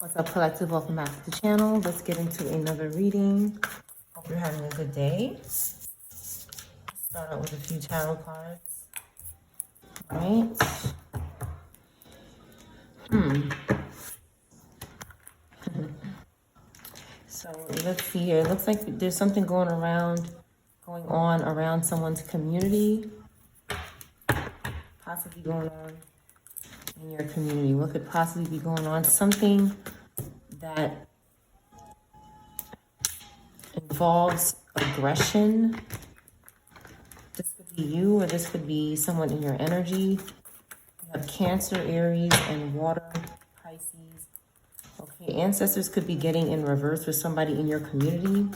What's up, collective? Welcome back to the channel. Let's get into another reading. Hope you're having a good day. Start out with a few tarot cards. All right. So let's see here. It looks like there's something going on around someone's community. Possibly going on in your community. What could possibly be going on? Something that involves aggression. This could be you, or this could be someone in your energy. You have Cancer, Aries, and Water, Pisces. Okay, ancestors could be getting in reverse with somebody in your community.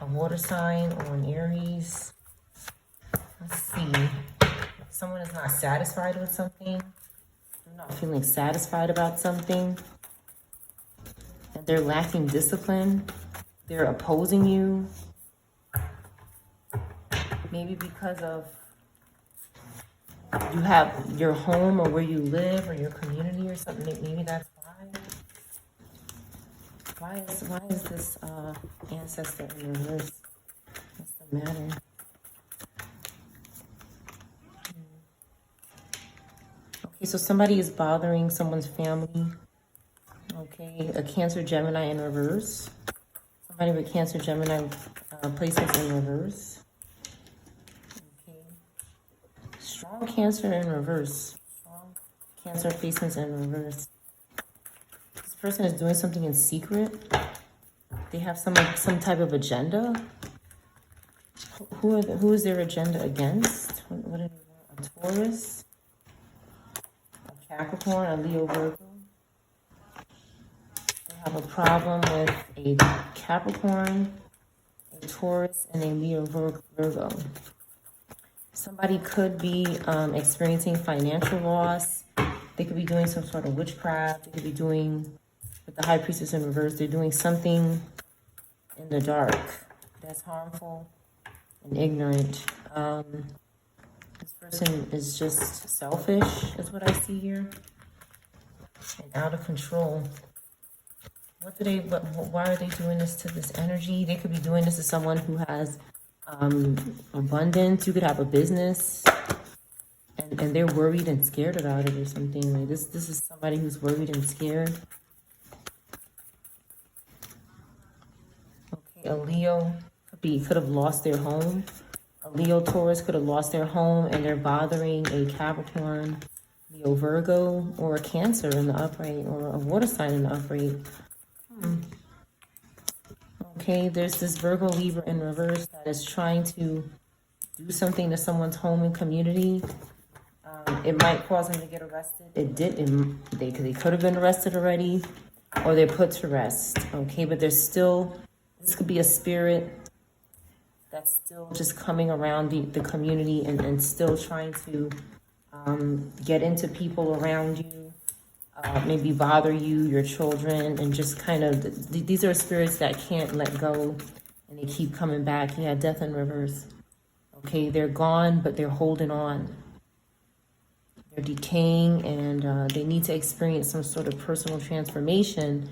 A water sign or an Aries. Let's see. Someone is not satisfied with something. They're not feeling satisfied about something. And they're lacking discipline. They're opposing you. Maybe because of you have your home or where you live or your community or something. Maybe that's why. Why is this ancestor in reverse? What's the matter? Okay, so somebody is bothering someone's family. Okay, a Cancer, Gemini in reverse. Somebody with Cancer, Gemini placements in reverse. Okay. Strong Cancer in reverse. Strong Cancer placements in reverse. This person is doing something in secret. They have some type of agenda. Who is their agenda against? What are they want? A Taurus, a Capricorn, a Leo, Virgo. They have a problem with a Capricorn, a Taurus, and a Leo, Virgo. Somebody could be experiencing financial loss. They could be doing some sort of witchcraft. They could be doing, with the High Priestess in reverse, they're doing something in the dark that's harmful and ignorant. This person is just selfish, is what I see here, and out of control. Why are they doing this to this energy? They could be doing this to someone who has abundance. You could have a business and they're worried and scared about it or something. Like this is somebody who's worried and scared. Okay, a Leo could have lost their home. A Leo, Taurus could have lost their home and they're bothering a Capricorn, Leo, Virgo, or a Cancer in the upright, or a water sign in the upright. Okay, there's this Virgo, Libra in reverse that is trying to do something to someone's home and community. It might cause them to get arrested. It did. They could have been arrested already, or they're put to rest. Okay, but there's still, this could be a spirit that's still just coming around the community and still trying to get into people around you, maybe bother you, your children, and just kind of, these are spirits that can't let go and they keep coming back. You had Death in reverse. Okay, they're gone, but they're holding on. They're decaying and they need to experience some sort of personal transformation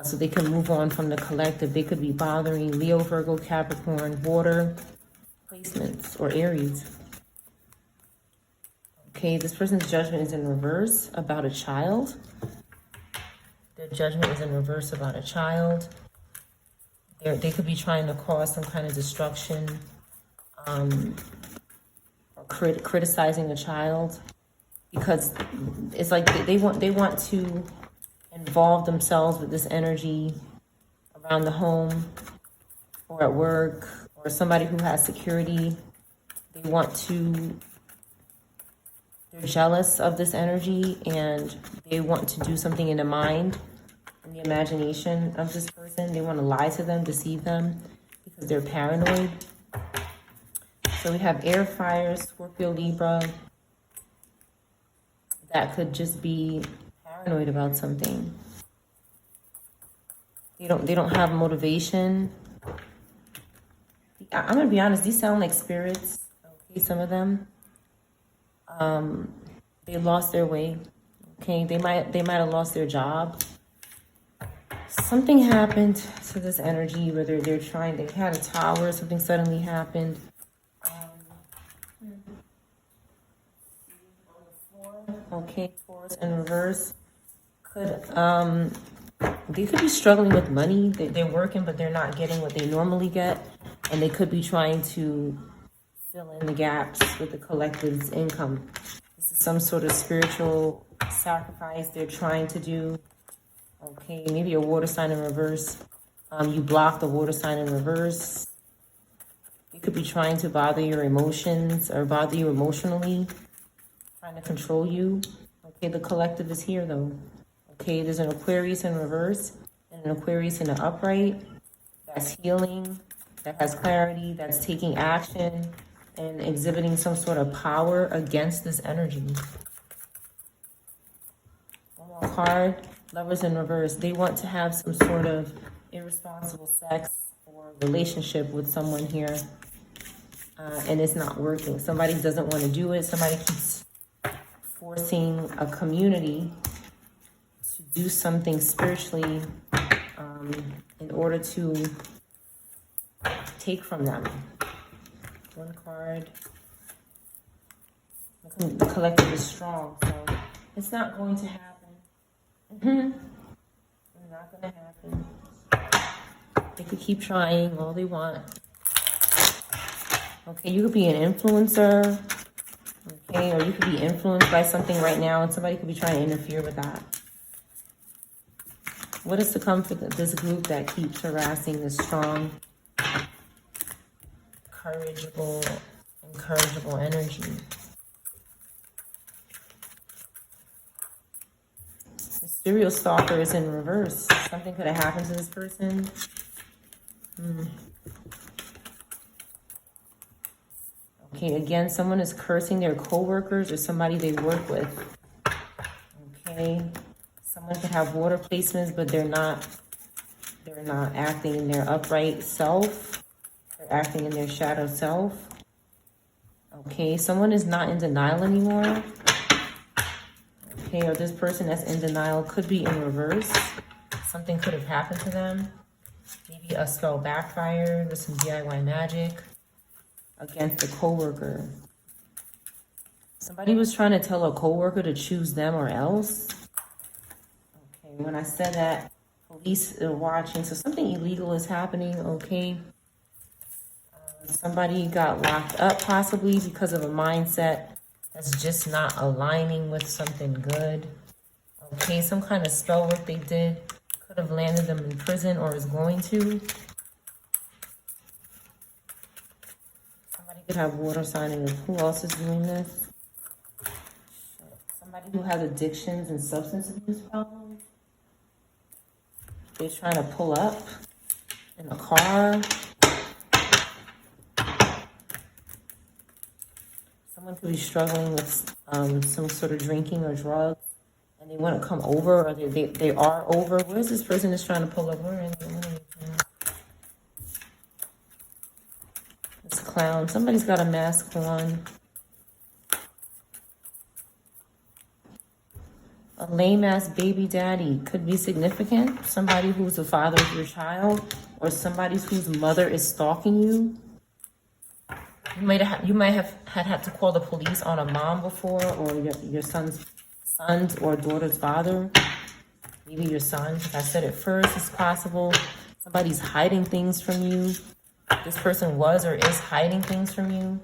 so they can move on from the collective. They could be bothering Leo, Virgo, Capricorn, water placements, or Aries. Okay, this person's judgment is in reverse about a child. Their judgment is in reverse about a child. They could be trying to cause some kind of destruction or criticizing a child, because it's like they want to involve themselves with this energy around the home or at work, or somebody who has security. They're jealous of this energy and they want to do something in the mind, in the imagination of this person. They want to lie to them, deceive them, because they're paranoid. So we have air, fire, Scorpio, Libra, that could just be paranoid about something. They don't have motivation. I'm gonna be honest, these sound like spirits. Okay, some of them. They lost their way. Okay, they might have lost their job. Something happened to this energy, whether they had a tower, something suddenly happened. Okay, Taurus in reverse. They could be struggling with money. They're working, but they're not getting what they normally get. And they could be trying to fill in the gaps with the collective's income. This is some sort of spiritual sacrifice they're trying to do. Okay, maybe a water sign in reverse. You block the water sign in reverse. They could be trying to bother your emotions or bother you emotionally, trying to control you. Okay, the collective is here though. Okay, there's an Aquarius in reverse and an Aquarius in the upright. That's healing, that has clarity, that's taking action and exhibiting some sort of power against this energy. One more card, Lovers in reverse. They want to have some sort of irresponsible sex or relationship with someone here, and it's not working. Somebody doesn't want to do it. Somebody keeps forcing a community to do something spiritually in order to take from them. One card. The collective is strong, so it's not going to happen. It's not going to happen. They could keep trying all they want. Okay, you could be an influencer. Okay, or you could be influenced by something right now, and somebody could be trying to interfere with that. What is to come for this group that keeps harassing this strong, encourageable energy? The serial stalker is in reverse. Something could have happened to this person. Okay, again, someone is cursing their coworkers or somebody they work with. Okay, someone could have water placements, but they're not acting in their upright self. They're acting in their shadow self. Okay, someone is not in denial anymore. Okay, or this person that's in denial could be in reverse. Something could have happened to them. Maybe a spell backfired with some DIY magic against a coworker. Somebody was trying to tell a coworker to choose them or else. Okay, when I said that, police are watching, so something illegal is happening. Okay, somebody got locked up possibly because of a mindset that's just not aligning with something good. Okay, some kind of spell work they did could have landed them in prison or is going to. Somebody could have water signing. Who else is doing this? Somebody who has addictions and substance abuse problems. They're trying to pull up in a car. Someone could be struggling with some sort of drinking or drugs, and they want to come over, or they are over. Where's this person that's trying to pull up? Where is it? This clown. Somebody's got a mask on. A lame-ass baby daddy could be significant. Somebody who's the father of your child, or somebody whose mother is stalking you. You might have had to call the police on a mom before, or your son's or daughter's father. Maybe your son. If I said it first, it's possible. Somebody's hiding things from you. This person was or is hiding things from you.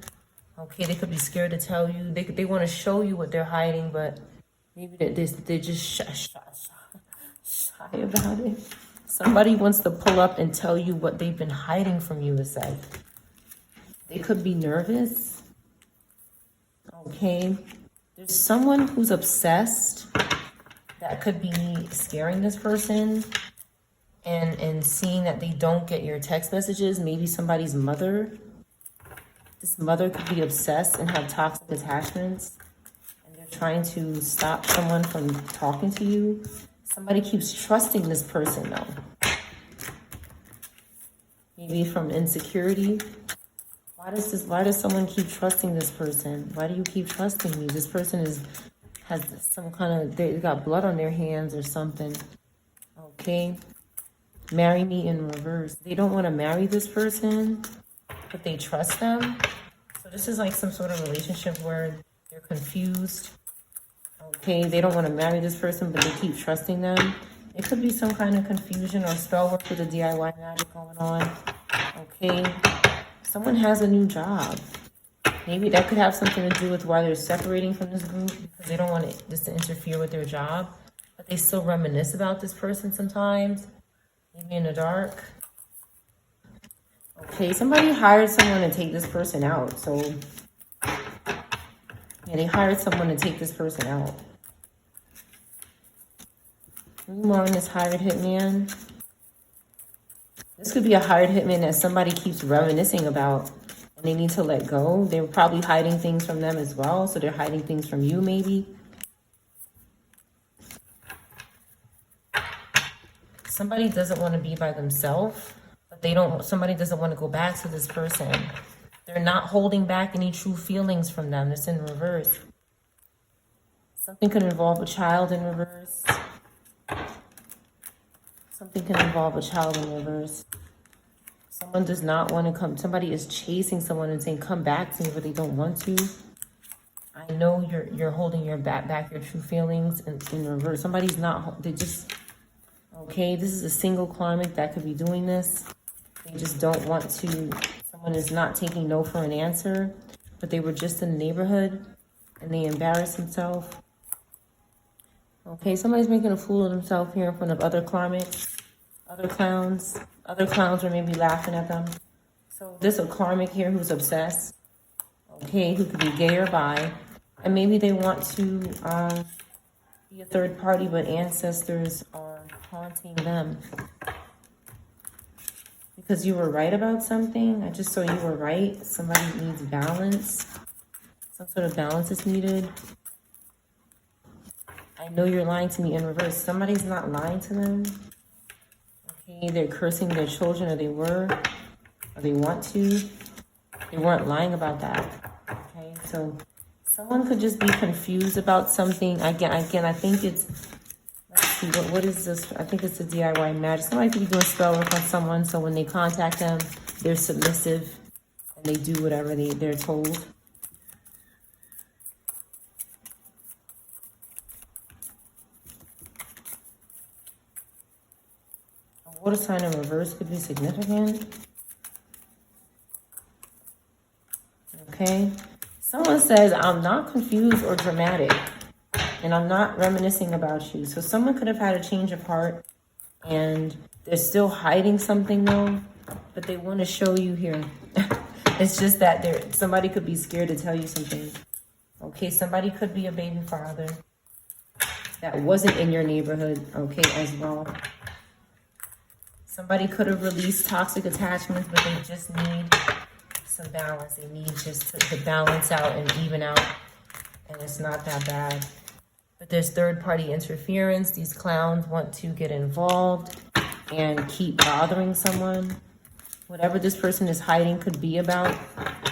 Okay, they could be scared to tell you. They want to show you what they're hiding, but maybe they're just shy about it. Somebody wants to pull up and tell you what they've been hiding from you, it's like. They could be nervous. Okay. There's someone who's obsessed that could be scaring this person and seeing that they don't get your text messages. Maybe somebody's mother. This mother could be obsessed and have toxic attachments. And they're trying to stop someone from talking to you. Somebody keeps trusting this person though. Maybe from insecurity. Why does someone keep trusting this person? Why do you keep trusting me? This person has some kind of, they got blood on their hands or something. Okay. Marry me in reverse. They don't want to marry this person, but they trust them. So this is like some sort of relationship where they're confused. Okay, they don't want to marry this person, but they keep trusting them. It could be some kind of confusion or spell work with the DIY magic going on. Okay, someone has a new job. Maybe that could have something to do with why they're separating from this group, because they don't want this to interfere with their job. But they still reminisce about this person sometimes, maybe in the dark. Okay, somebody hired someone to take this person out. So, yeah, they hired someone to take this person out. More on this hired hitman. This could be a hired hitman that somebody keeps reminiscing about and they need to let go. They're probably hiding things from them as well. So they're hiding things from you maybe. Somebody doesn't want to be by themselves, but somebody doesn't want to go back to this person. They're not holding back any true feelings from them. It's in reverse. Something could involve a child in reverse. Something can involve a child in reverse. Someone does not want to come. Somebody is chasing someone and saying, come back to me, but they don't want to. I know you're holding your back your true feelings in reverse. Somebody's not, they just, okay, this is a single karmic that could be doing this. They just don't want to, someone is not taking no for an answer, but they were just in the neighborhood and they embarrassed themselves. Okay, somebody's making a fool of themselves here in front of other karmics, other clowns. Other clowns are maybe laughing at them. So there's a karmic here who's obsessed. Okay, who could be gay or bi. And maybe they want to be a third party, but ancestors are haunting them. Because you were right about something. I just saw you were right. Somebody needs balance. Some sort of balance is needed. I know you're lying to me in reverse. Somebody's not lying to them. Okay, they're cursing their children, or they were, or they want to. They weren't lying about that. Okay, so someone could just be confused about something. Again, I think it's, let's see, what is this? I think it's a DIY magic. Somebody could be doing spell work on someone, so when they contact them, they're submissive and they do whatever they're told. Water sign in reverse could be significant. Okay. Someone says, I'm not confused or dramatic, and I'm not reminiscing about you. So someone could have had a change of heart, and they're still hiding something though, but they want to show you here. It's just that somebody could be scared to tell you something. Okay, somebody could be a baby father that wasn't in your neighborhood, okay, as well. Somebody could have released toxic attachments, but they just need some balance. They need just to balance out and even out. And it's not that bad. But there's third-party interference. These clowns want to get involved and keep bothering someone. Whatever this person is hiding could be about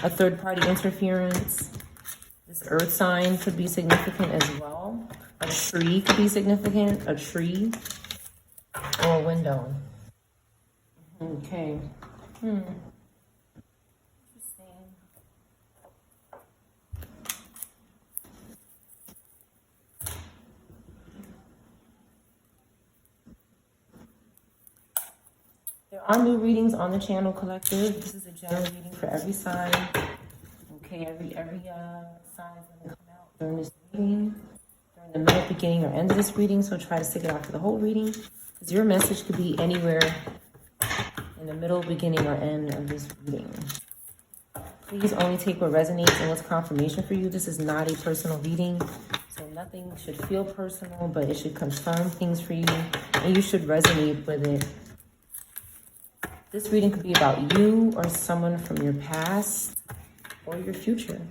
a third-party interference. This earth sign could be significant as well. A tree could be significant. A tree or a window. Okay. Interesting. There are new readings on the channel, collective. This is a general reading for every sign. Okay, every sign is going to come out during this reading, during the middle, beginning, or end of this reading. So try to stick it out for the whole reading, because your message could be anywhere in the middle, beginning, or end of this reading. Please only take what resonates and what's confirmation for you. This is not a personal reading, so nothing should feel personal, but it should confirm things for you, and you should resonate with it. This reading could be about you or someone from your past or your future.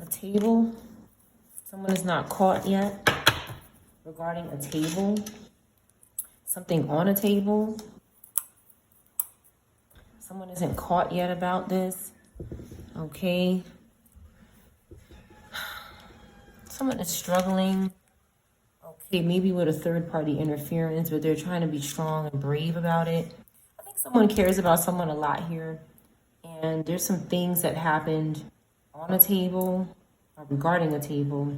A table. Someone is not caught yet regarding a table. Something on a table. Someone isn't caught yet about this. Okay. Someone is struggling, okay, maybe with a third-party interference, but they're trying to be strong and brave about it. I think someone cares about someone a lot here, and there's some things that happened on a table or regarding a table.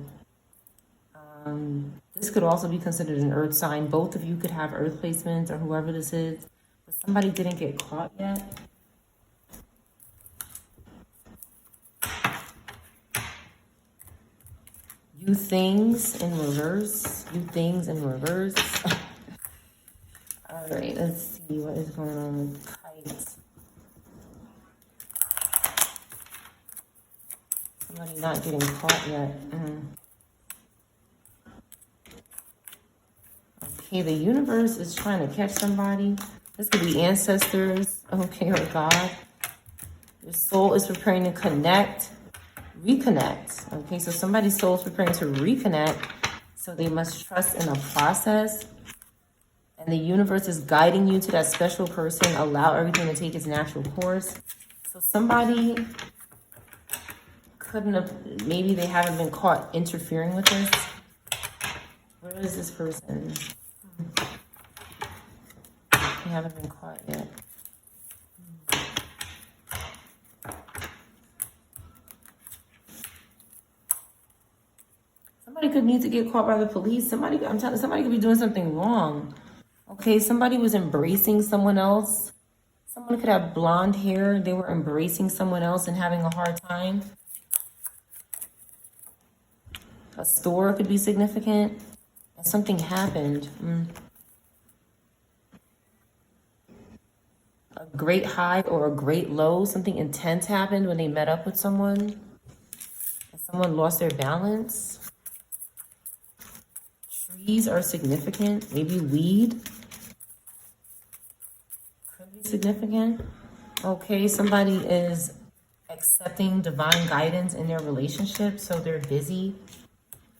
This could also be considered an earth sign. Both of you could have earth placements, or whoever this is, but somebody didn't get caught yet. You things in reverse. You things in reverse. All right, let's see what is going on with kites. Somebody not getting caught yet. Okay, the universe is trying to catch somebody. This could be ancestors, okay, or God. Your soul is preparing to reconnect. Okay, so somebody's soul is preparing to reconnect, so they must trust in a process. And the universe is guiding you to that special person. Allow everything to take its natural course. So somebody couldn't have, maybe they haven't been caught interfering with this. Where is this person? They haven't been caught yet. Somebody could need to get caught by the police. Somebody could be doing something wrong. Okay, somebody was embracing someone else. Someone could have blonde hair. They were embracing someone else and having a hard time. A store could be significant. And something happened. A great high or a great low. Something intense happened when they met up with someone. And someone lost their balance. Trees are significant. Maybe weed could be significant. Okay, somebody is accepting divine guidance in their relationship, so they're busy,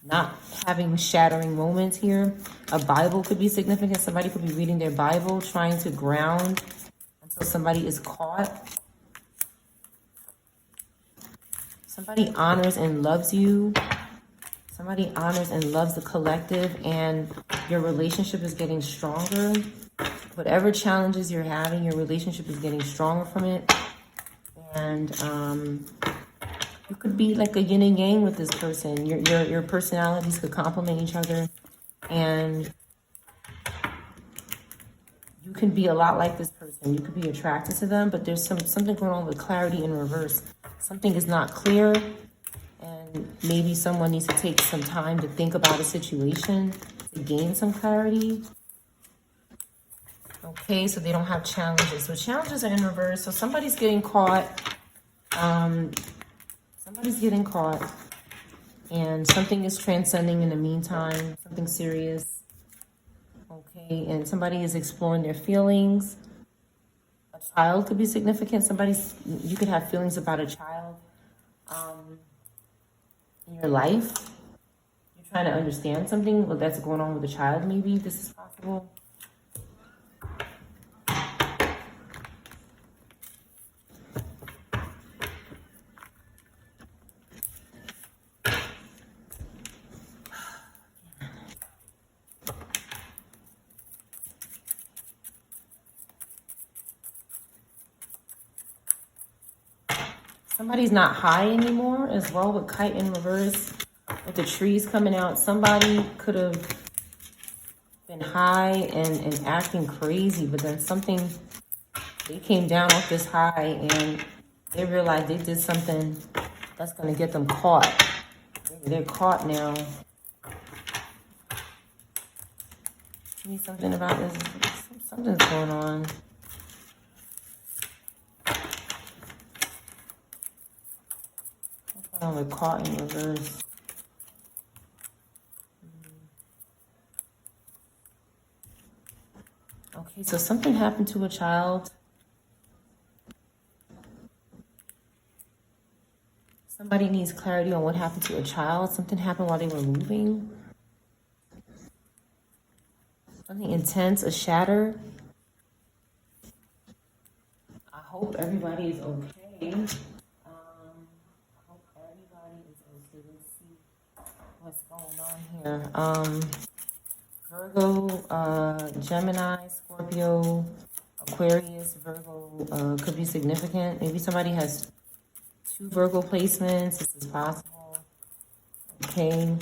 not having shattering moments here. A Bible could be significant. Somebody could be reading their Bible, trying to ground until somebody is caught. Somebody honors and loves you. Somebody honors and loves the collective, and your relationship is getting stronger. Whatever challenges you're having, your relationship is getting stronger from it. And you could be like a yin and yang with this person. Your personalities could complement each other, and you can be a lot like this person. You could be attracted to them, but there's something going on with clarity in reverse. Something is not clear. And maybe someone needs to take some time to think about a situation to gain some clarity. Okay, so they don't have challenges. So challenges are in reverse. So somebody's getting caught. Somebody's getting caught. And something is transcending in the meantime. Something serious. Okay, and somebody is exploring their feelings. A child could be significant. You could have feelings about a child. In your life, you're trying to understand something that's going on with a child. Maybe this is possible. Somebody's not high anymore as well with kite in reverse. With the trees coming out, somebody could have been high and acting crazy, but then they came down off this high and they realized they did something that's going to get them caught. They're caught now. Tell me something about this. Something's going on. We're caught in reverse. Okay, so something happened to a child. Somebody needs clarity on what happened to a child. Something happened while they were moving. Something intense, a shatter. I hope everybody is okay. Let's see. What's going on here? Virgo, Gemini, Scorpio, Aquarius, Virgo could be significant. Maybe somebody has 2 Virgo placements. This is possible. Okay.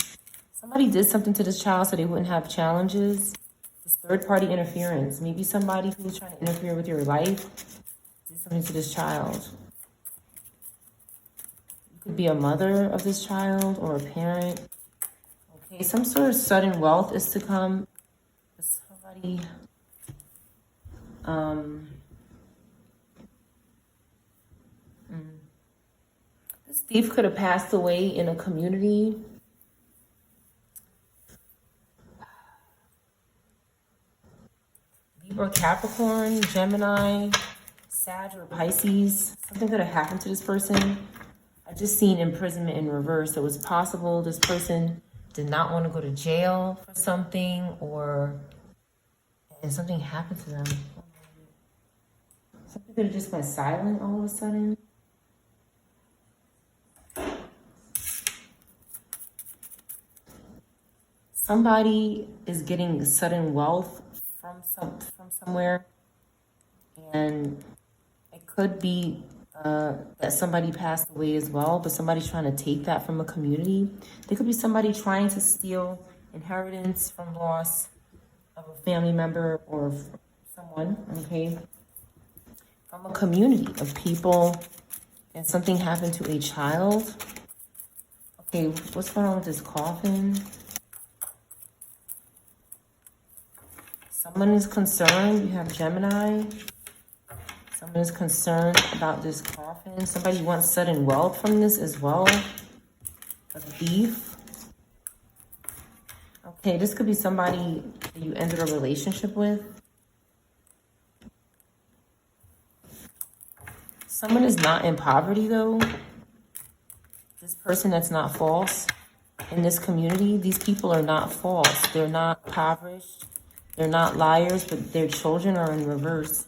Somebody did something to this child so they wouldn't have challenges. This third-party interference. Maybe somebody who was trying to interfere with your life did something to this child. You could be a mother of this child or a parent. Okay, some sort of sudden wealth is to come. Somebody, this thief could have passed away in a community. Libra, Capricorn, Gemini, Sag, or Pisces. Something could have happened to this person. I just seen imprisonment in reverse. So it's possible this person did not want to go to jail for something, and something happened to them. Something could have just went silent all of a sudden. Somebody is getting sudden wealth from somewhere, and it could be that somebody passed away as well, but somebody's trying to take that from a community. There could be somebody trying to steal inheritance from loss of a family member or someone, okay, from a community of people, and something happened to a child. Okay, what's going on with this coffin? Someone is concerned. You have Gemini. Someone is concerned about this coffin. Somebody wants sudden wealth from this as well. A thief. Okay, this could be somebody that you ended a relationship with. Someone is not in poverty though. This person that's not false in this community, these people are not false. They're not impoverished. They're not liars, but their children are in reverse.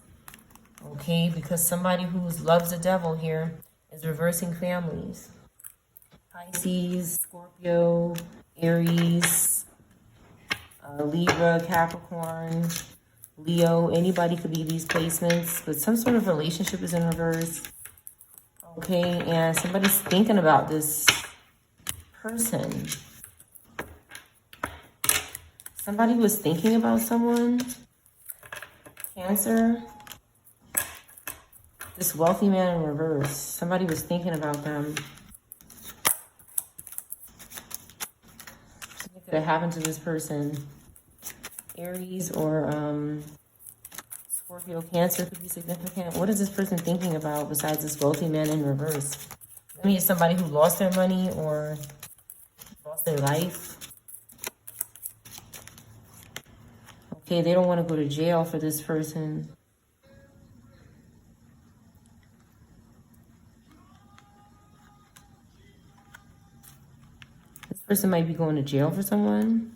Okay, because somebody who loves the devil here is reversing families. Pisces, Scorpio, Aries, Libra, Capricorn, Leo. Anybody could be these placements, but some sort of relationship is in reverse. Okay, and somebody's thinking about this person. Somebody was thinking about someone. Cancer. This wealthy man in reverse. Somebody was thinking about them. Something could have happened to this person. Aries or Scorpio, Cancer could be significant. What is this person thinking about besides this wealthy man in reverse? Maybe it's somebody who lost their money or lost their life. Okay, they don't want to go to jail for this person. This person might be going to jail for someone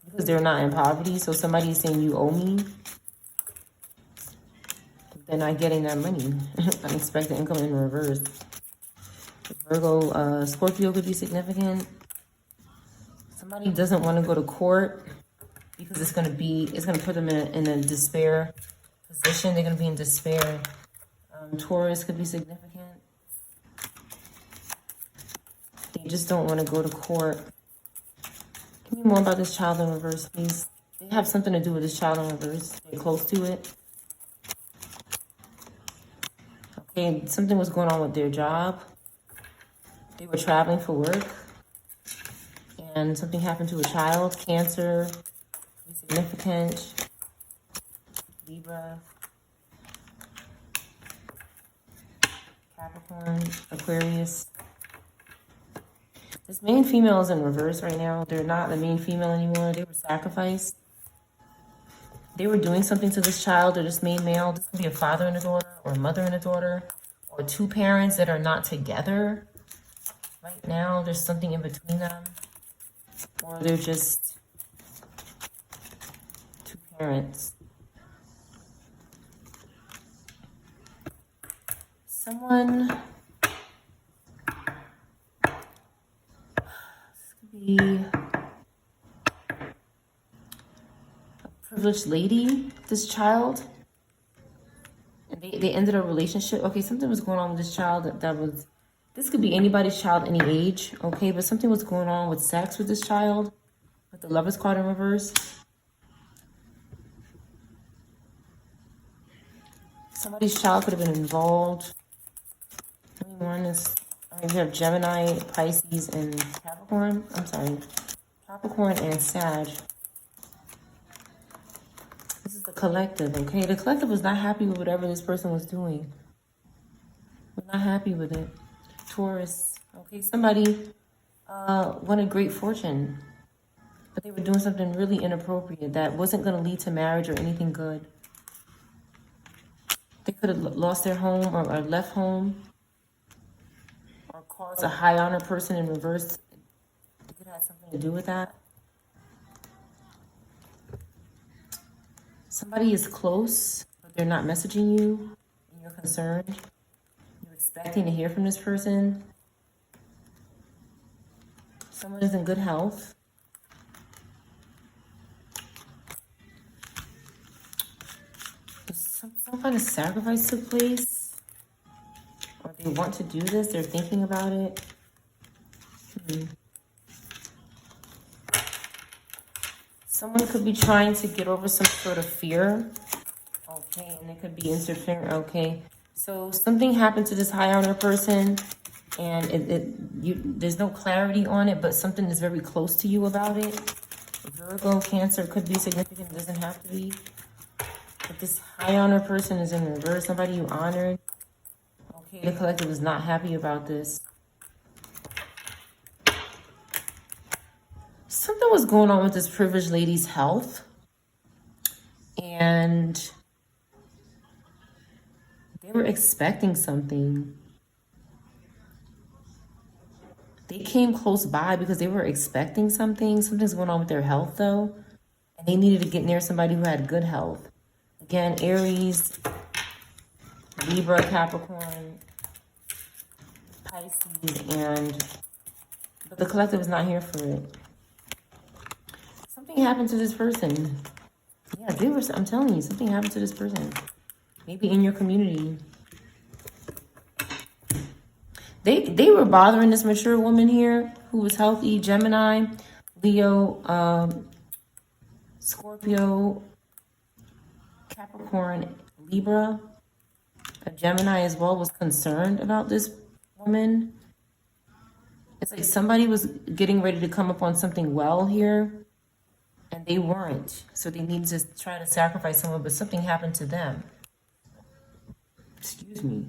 because they're not in poverty. So somebody is saying, you owe me. They're not getting that money. Unexpected income in reverse. Virgo, Scorpio could be significant. Somebody doesn't want to go to court because it's going to put them in a despair position. They're going to be in despair. Taurus could be significant. They just don't want to go to court. Give me more about this child in reverse, please. They have something to do with this child in reverse. They're close to it. Okay, something was going on with their job. They were traveling for work. And something happened to a child. Cancer, significant. Libra, Capricorn, Aquarius. This main female is in reverse right now. They're not the main female anymore. They were sacrificed. They were doing something to this child or this main male. This could be a father and a daughter or a mother and a daughter or two parents that are not together. Right now, there's something in between them. Or they're just two parents. Someone be a privileged lady, this child. And they ended a relationship. Okay, something was going on with this child that was, this could be anybody's child, any age, okay? But something was going on with sex with this child, with the Lovers card in reverse. Somebody's child could have been involved. One is, we have Gemini, Pisces, and Capricorn. I'm sorry, Capricorn and Sag. This is the collective, okay? The collective was not happy with whatever this person was doing. Was not happy with it. Taurus, okay? Somebody wanted great fortune, but they were doing something really inappropriate that wasn't going to lead to marriage or anything good. They could have lost their home or left home or caused a high honor person in reverse. It could have had something to do with that. Somebody is close, but they're not messaging you and you're concerned. You're expecting to hear from this person. Someone is in good health. Some kind of sacrifice took place, or they want to do this, they're thinking about it. Someone could be trying to get over some sort of fear, okay, and it could be interfering, okay. So something happened to this high honor person, and there's no clarity on it, but something is very close to you about it. Virgo, Cancer could be significant, it doesn't have to be. But this high honor person is in reverse, somebody you honored. Okay, the collective is not happy about this. Something was going on with this privileged lady's health. And they were expecting something. They came close by because they were expecting something. Something's going on with their health, though. And they needed to get near somebody who had good health. Again, Aries, Libra, Capricorn, Pisces, but the collective is not here for it. Something happened to this person. Yeah, I'm telling you, something happened to this person. Maybe in your community. They were bothering this mature woman here who was healthy, Gemini, Leo, Scorpio, Capricorn, Libra. A Gemini as well was concerned about this woman. It's like somebody was getting ready to come up on something well here, and they weren't. So they needed to try to sacrifice someone, but something happened to them. Excuse me.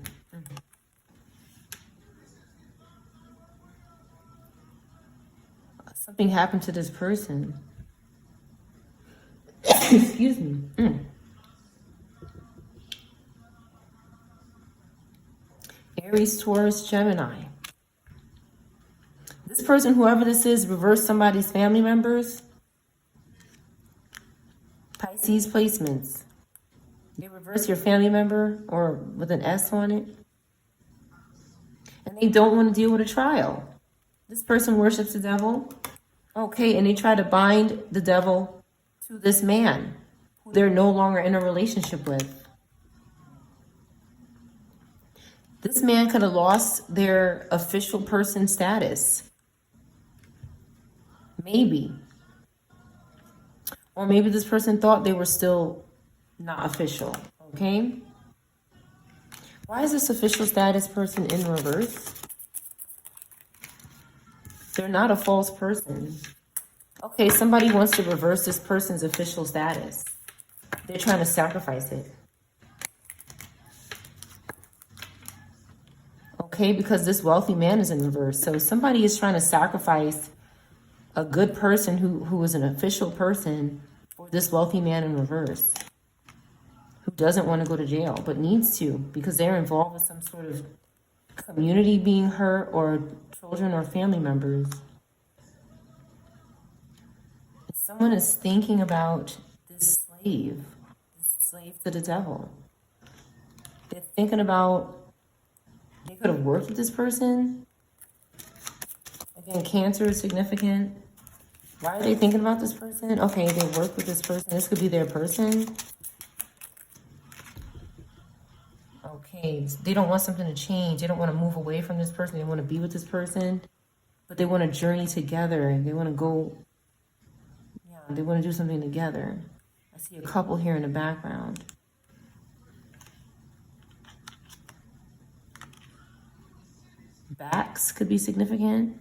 Something happened to this person. Excuse me. Aries, Taurus, Gemini. This person, whoever this is, reversed somebody's family members. Pisces placements. They reverse your family member or with an S on it. And they don't want to deal with a trial. This person worships the devil. Okay, and they try to bind the devil to this man who they're no longer in a relationship with. This man could have lost their official person status. Maybe. Or maybe this person thought they were still not official, okay? Why is this official status person in reverse? They're not a false person. Okay, somebody wants to reverse this person's official status. They're trying to sacrifice it. Okay, because this wealthy man is in reverse. So somebody is trying to sacrifice a good person who is an official person for this wealthy man in reverse, who doesn't want to go to jail, but needs to because they're involved with some sort of community being hurt or children or family members. Someone is thinking about this slave to the devil. They're thinking about, they could have worked with this person. Again, Cancer is significant. Why are they thinking about this person? Okay, they work with this person. This could be their person. Okay, they don't want something to change. They don't want to move away from this person. They want to be with this person, but they want to journey together. They want to go, yeah, they want to do something together. I see a couple here in the background. Backs could be significant.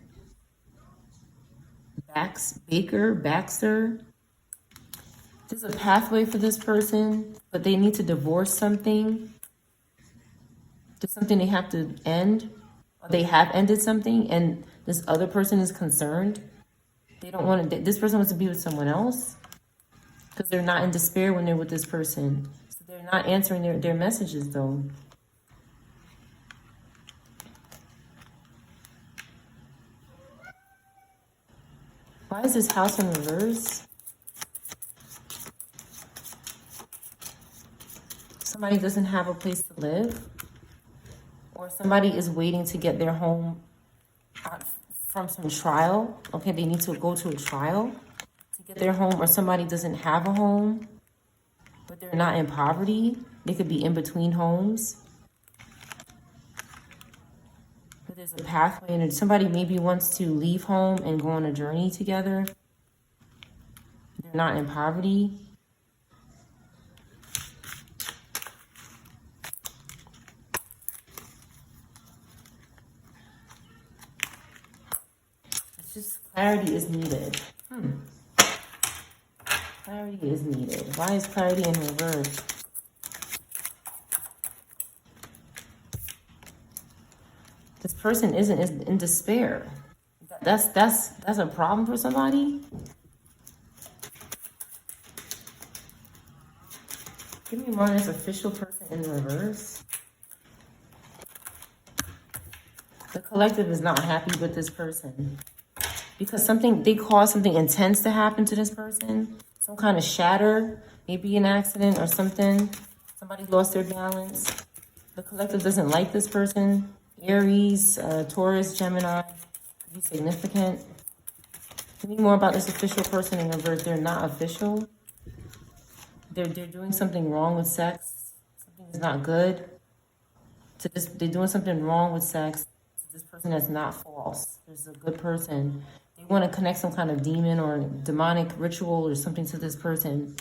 Baxter. There's a pathway for this person, but they need to divorce something. There's something they have to end. Or they have ended something, and this other person is concerned. They don't want to, this person wants to be with someone else because they're not in despair when they're with this person. So they're not answering their messages though. Why is this house in reverse? Somebody doesn't have a place to live, or somebody is waiting to get their home out from some trial. Okay, they need to go to a trial to get their home, or somebody doesn't have a home, but they're not in poverty. They could be in between homes. But there's a pathway, and somebody maybe wants to leave home and go on a journey together. They're not in poverty. It's just clarity is needed. Clarity is needed. Why is clarity in reverse? This person isn't in despair. That's a problem for somebody. Give me more on this official person in reverse. The collective is not happy with this person because they caused something intense to happen to this person. Some kind of shatter, maybe an accident or something. Somebody lost their balance. The collective doesn't like this person. Aries, Taurus, Gemini, could be significant. Tell me more about this official person in reverse. They're not official. They're doing something wrong with sex. Something is not good. They're doing something wrong with sex. To this person that's not false. There's a good person. They want to connect some kind of demon or demonic ritual or something to this person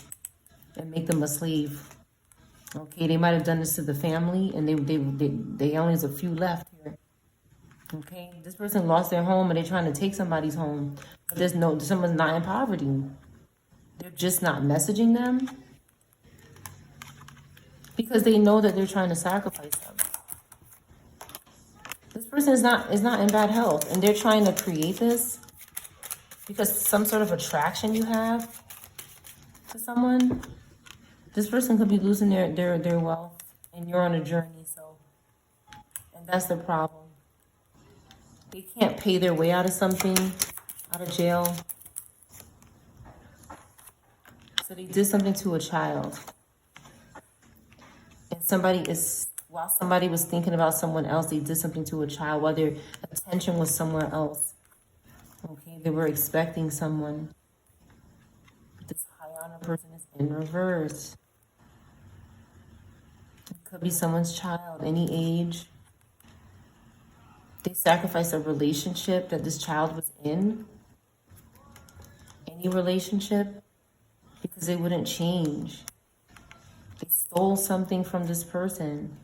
and make them a slave. Okay, they might have done this to the family, and they only has a few left here. Okay, this person lost their home, and they're trying to take somebody's home, but someone's not in poverty. They're just not messaging them because they know that they're trying to sacrifice them. This person is not in bad health, and they're trying to create this because some sort of attraction you have to someone. This person could be losing their wealth, and you're on a journey, and that's the problem. They can't pay their way out of something, out of jail. So they did something to a child. And while somebody was thinking about someone else, they did something to a child while their attention was somewhere else. Okay, they were expecting someone. This high honor person is in reverse. It could be someone's child, any age. They sacrificed a relationship that this child was in. Any relationship. Because they wouldn't change. They stole something from this person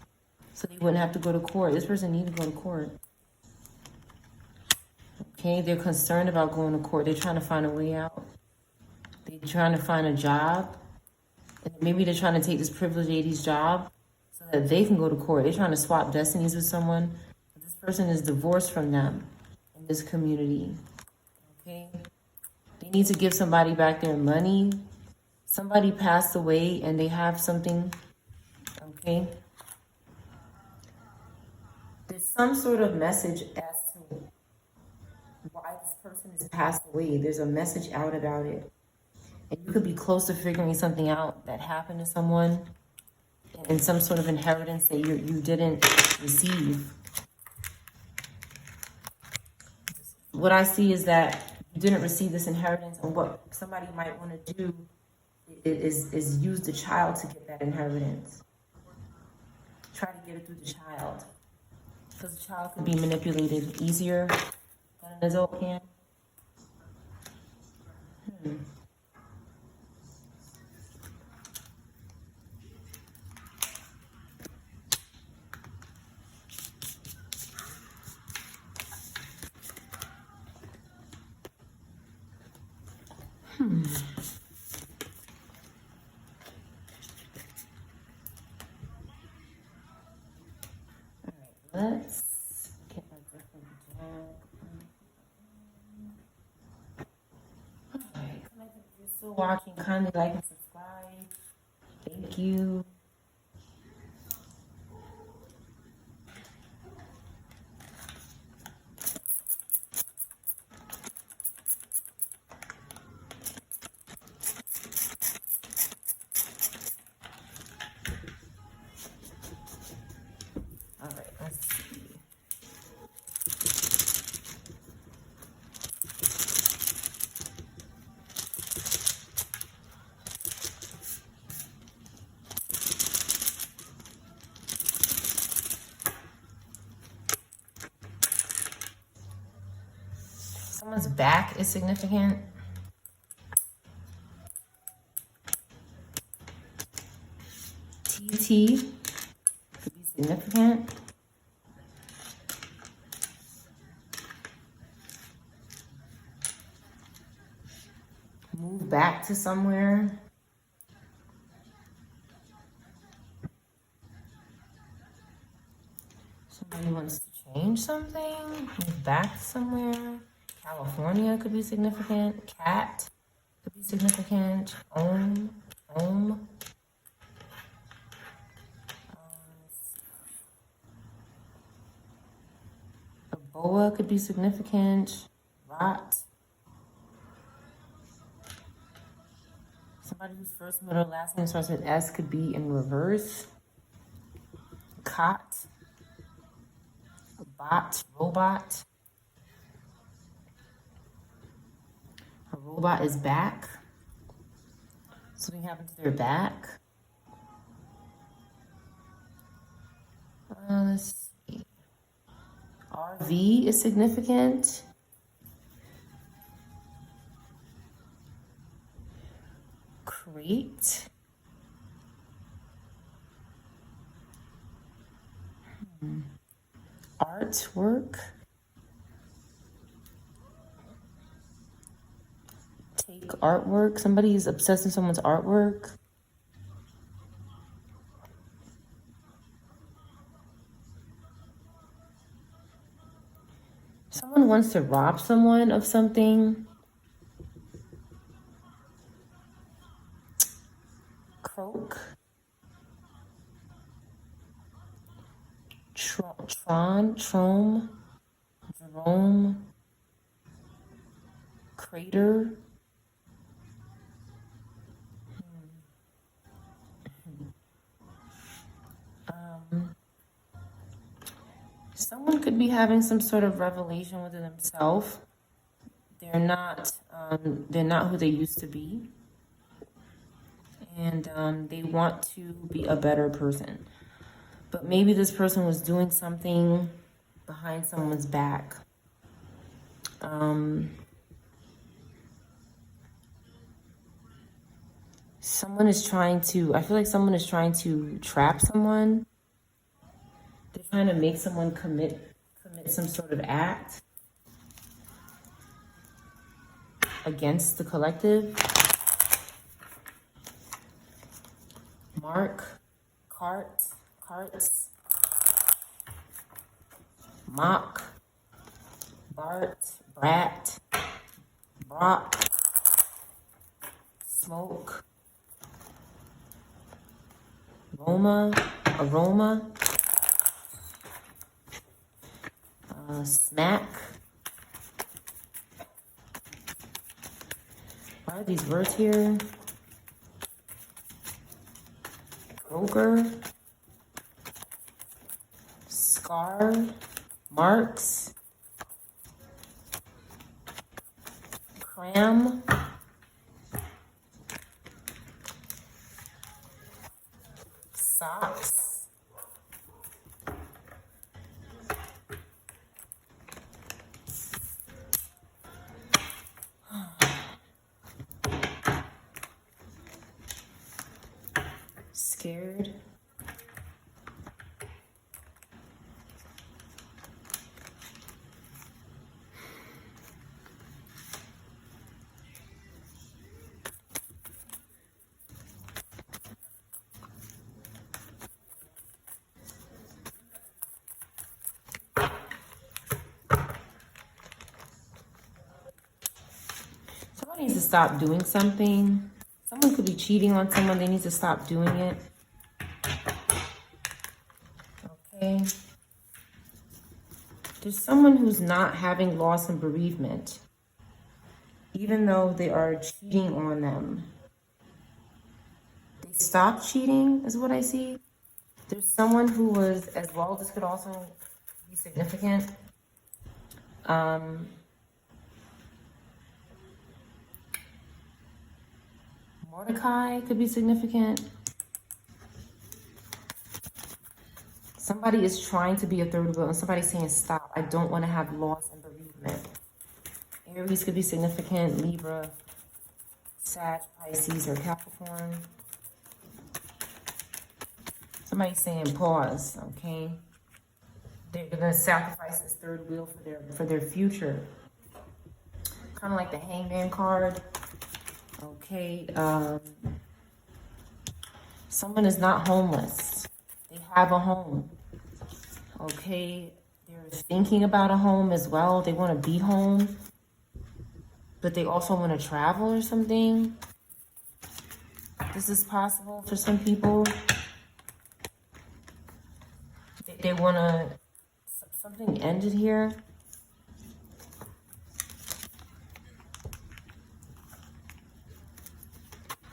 so they wouldn't have to go to court. This person needed to go to court. Okay, they're concerned about going to court. They're trying to find a way out. They're trying to find a job. And maybe they're trying to take this privileged lady's job so that they can go to court. They're trying to swap destinies with someone. But this person is divorced from them in this community. Okay? They need to give somebody back their money. Somebody passed away and they have something. Okay? There's some sort of message as to why this person has passed away. There's a message out about it. And you could be close to figuring something out that happened to someone and some sort of inheritance that you didn't receive. what I see is that you didn't receive this inheritance, and what somebody might want to do is use the child to get that inheritance. Try to get it through the child. Because the child can be manipulated easier than an adult can. Let's get a different deck. Alright, connected. If you're still watching, kindly like and subscribe. Thank you. Alright, let's see. Someone's back is significant. TT could be significant. Move back to somewhere. Somebody wants to change something. Move back somewhere. California could be significant. Cat could be significant. Om. A boa could be significant. Rot. Somebody whose first, middle, last name starts with S could be in reverse. Cot. A bot. Robot. A robot is back. Something happened to their back. Let's see. RV is significant. Crate. Artwork. Take artwork. Somebody is obsessed with someone's artwork. Someone wants to rob someone of something. Croak. Trome. Jerome. Crater. Someone could be having some sort of revelation within themselves. They're not who they used to be. And they want to be a better person. But maybe this person was doing something behind someone's back. Someone is trying to, I feel like someone is trying to trap someone. They're trying to make someone commit some sort of act against the collective. Mark, carts, mock, Bart, brat, Brock, smoke, aroma, smack. Why are these words here? Broker, scar, marks, Cram. Socks. Scared. Someone needs to stop doing something. Someone could be cheating on someone. They need to stop doing it. Okay. There's someone who's not having loss and bereavement, even though they are cheating on them. They stopped cheating, is what I see. There's someone who was, as well, this could also be significant. Mordecai could be significant. Somebody is trying to be a third wheel and somebody's saying, stop, I don't want to have loss and bereavement. Aries could be significant. Libra, Sag, Pisces, or Capricorn. Somebody's saying pause, okay? They're going to sacrifice this third wheel for their future. Kind of like the Hangman card. Okay, someone is not homeless. They have a home. Okay, they're thinking about a home as well. They want to be home, but they also want to travel or something. This is possible for some people. They want to, something ended here.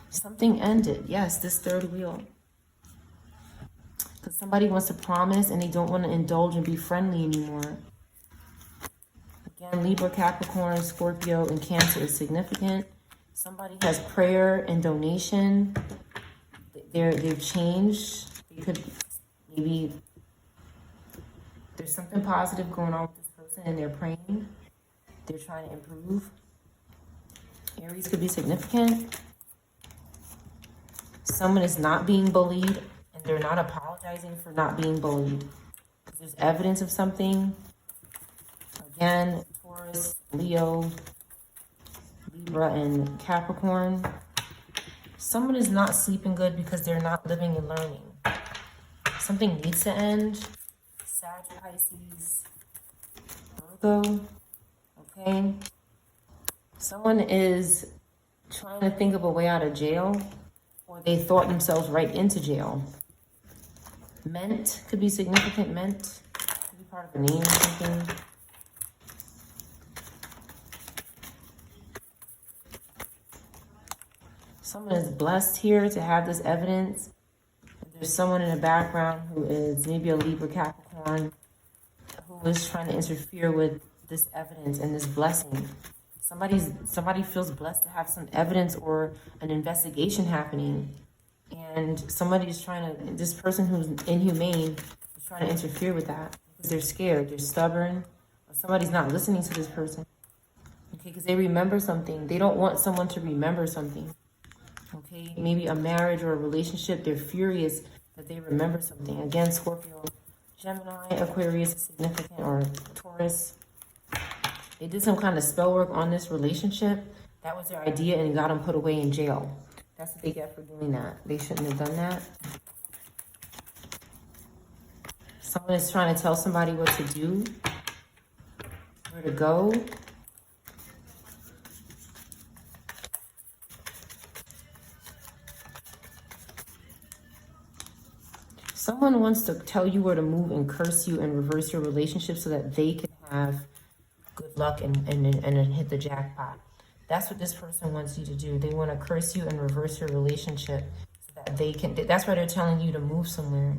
Something ended. Yes, this third wheel. Because somebody wants to promise and they don't want to indulge and be friendly anymore. Again, Libra, Capricorn, Scorpio, and Cancer is significant. Somebody has prayer and donation. They've changed. They could, maybe there's something positive going on with this person and they're praying. They're trying to improve. Aries could be significant. Someone is not being bullied and they're not apologizing for not being bullied. Because there's evidence of something. Again, Taurus, Leo, Libra, and Capricorn. Someone is not sleeping good because they're not living and learning. Something needs to end. Sag, Pisces, Virgo. Okay. Someone is trying to think of a way out of jail, or they thought themselves right into jail. Ment could be significant. Ment could be part of a name or something. Someone is blessed here to have this evidence. There's someone in the background who is maybe a Libra, Capricorn, who is trying to interfere with this evidence and this blessing. Somebody feels blessed to have some evidence or an investigation happening, and somebody is this person who's inhumane is trying to interfere with that because they're scared, they're stubborn, or somebody's not listening to this person. Okay, because they remember something. They don't want someone to remember something. Okay, maybe a marriage or a relationship, they're furious that they remember something. Again, Scorpio, Gemini, Aquarius is significant, or Taurus. They did some kind of spell work on this relationship. That was their idea and got them put away in jail. That's what they get for doing that. They shouldn't have done that. Someone is trying to tell somebody what to do, where to go. Someone wants to tell you where to move and curse you and reverse your relationship so that they can have good luck and hit the jackpot. That's what this person wants you to do. They want to curse you and reverse your relationship so that they can. That's why they're telling you to move somewhere.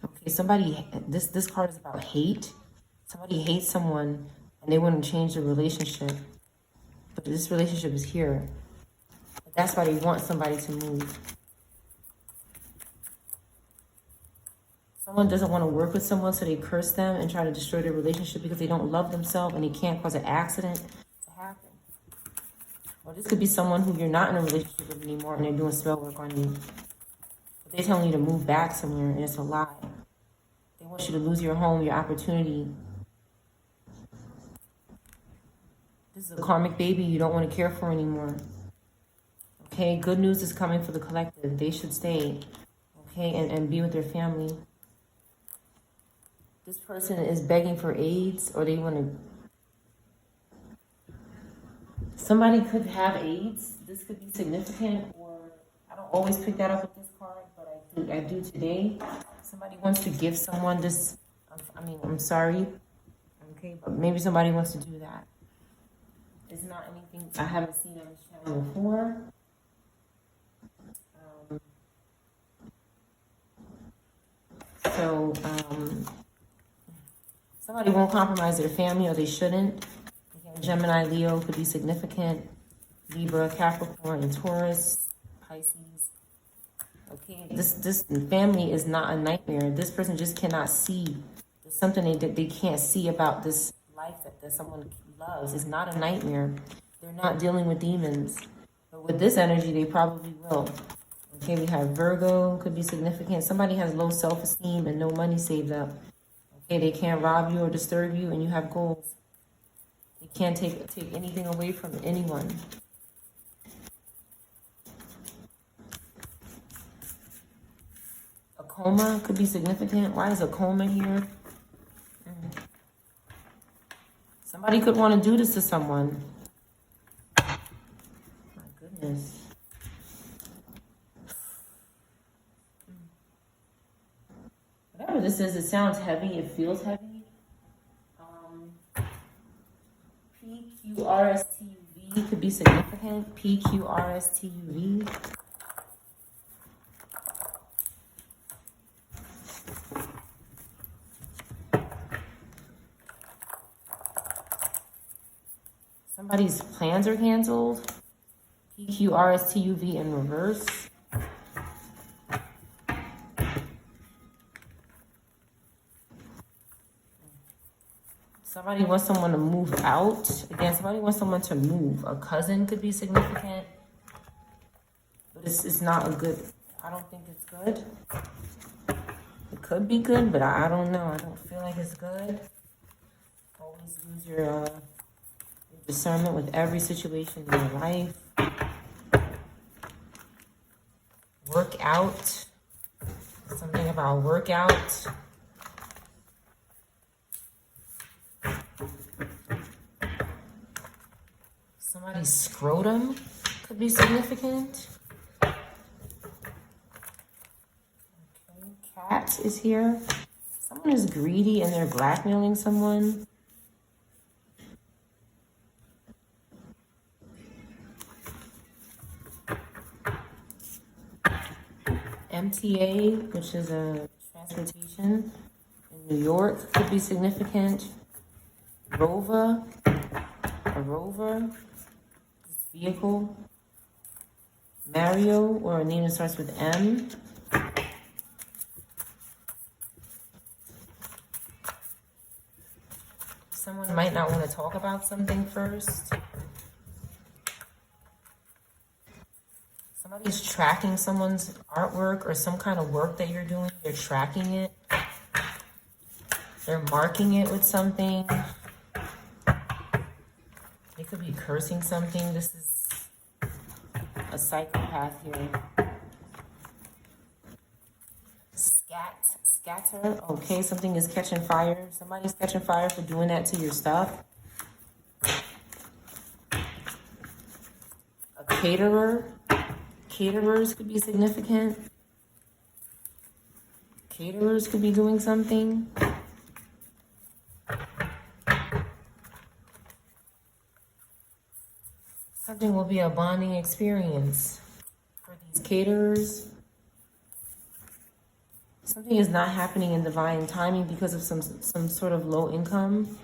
Okay, this card is about hate. Somebody hates someone and they want to change the relationship. But this relationship is here. But that's why they want somebody to move. Someone doesn't want to work with someone, so they curse them and try to destroy their relationship because they don't love themselves and they can't cause an accident to happen. Or this could be someone who you're not in a relationship with anymore and they're doing spell work on you. But they're telling you to move back somewhere and it's a lie. They want you to lose your home, your opportunity. This is a karmic baby you don't want to care for anymore. Okay, good news is coming for the collective. They should stay, okay, and be with their family. This person is begging for AIDS, or they want to... Somebody could have AIDS. This could be significant, or I don't always pick that up with this card, but I do today. Somebody wants to give someone this... I'm sorry, okay, but maybe somebody wants to do that. It's not anything I haven't seen on this channel before. Somebody won't compromise their family, or they shouldn't. Again, Gemini, Leo could be significant. Libra, Capricorn, and Taurus, Pisces. Okay, this family is not a nightmare. This person just cannot see. There's something they can't see about this life that someone loves. It's not a nightmare. They're not dealing with demons. But with this energy, they probably will. Okay, we have Virgo, could be significant. Somebody has low self-esteem and no money saved up. Okay, they can't rob you or disturb you, and you have goals. They can't take anything away from anyone. Acoma could be significant. Why is Acoma here? Somebody could want to do this to someone. My goodness. Whatever this is, it sounds heavy. It feels heavy. PQRSTUV could be significant. PQRSTUV. Somebody's plans are canceled. PQRSTUV in reverse. Somebody wants someone to move out. Again, somebody wants someone to move. A cousin could be significant. But it's not a good... I don't think it's good. It could be good, but I don't know. I don't feel like it's good. Always use your discernment with every situation in your life. Work out. Something about workout. Somebody's scrotum could be significant. Okay, cat is here. Someone is greedy and they're blackmailing someone. MTA, which is a transportation in New York, could be significant. Rover, a rover, this vehicle. Mario, or a name that starts with M. Someone might not want to talk about something first. Somebody's tracking someone's artwork or some kind of work that you're doing. They're tracking it. They're marking it with something. They could be cursing something. This is a psychopath here. Scatter. Okay, something is catching fire. Somebody's catching fire for doing that to your stuff. A caterer. Caterers could be significant. Caterers could be doing something. Something will be a bonding experience for these caterers. Something is not happening in divine timing because of some sort of low income.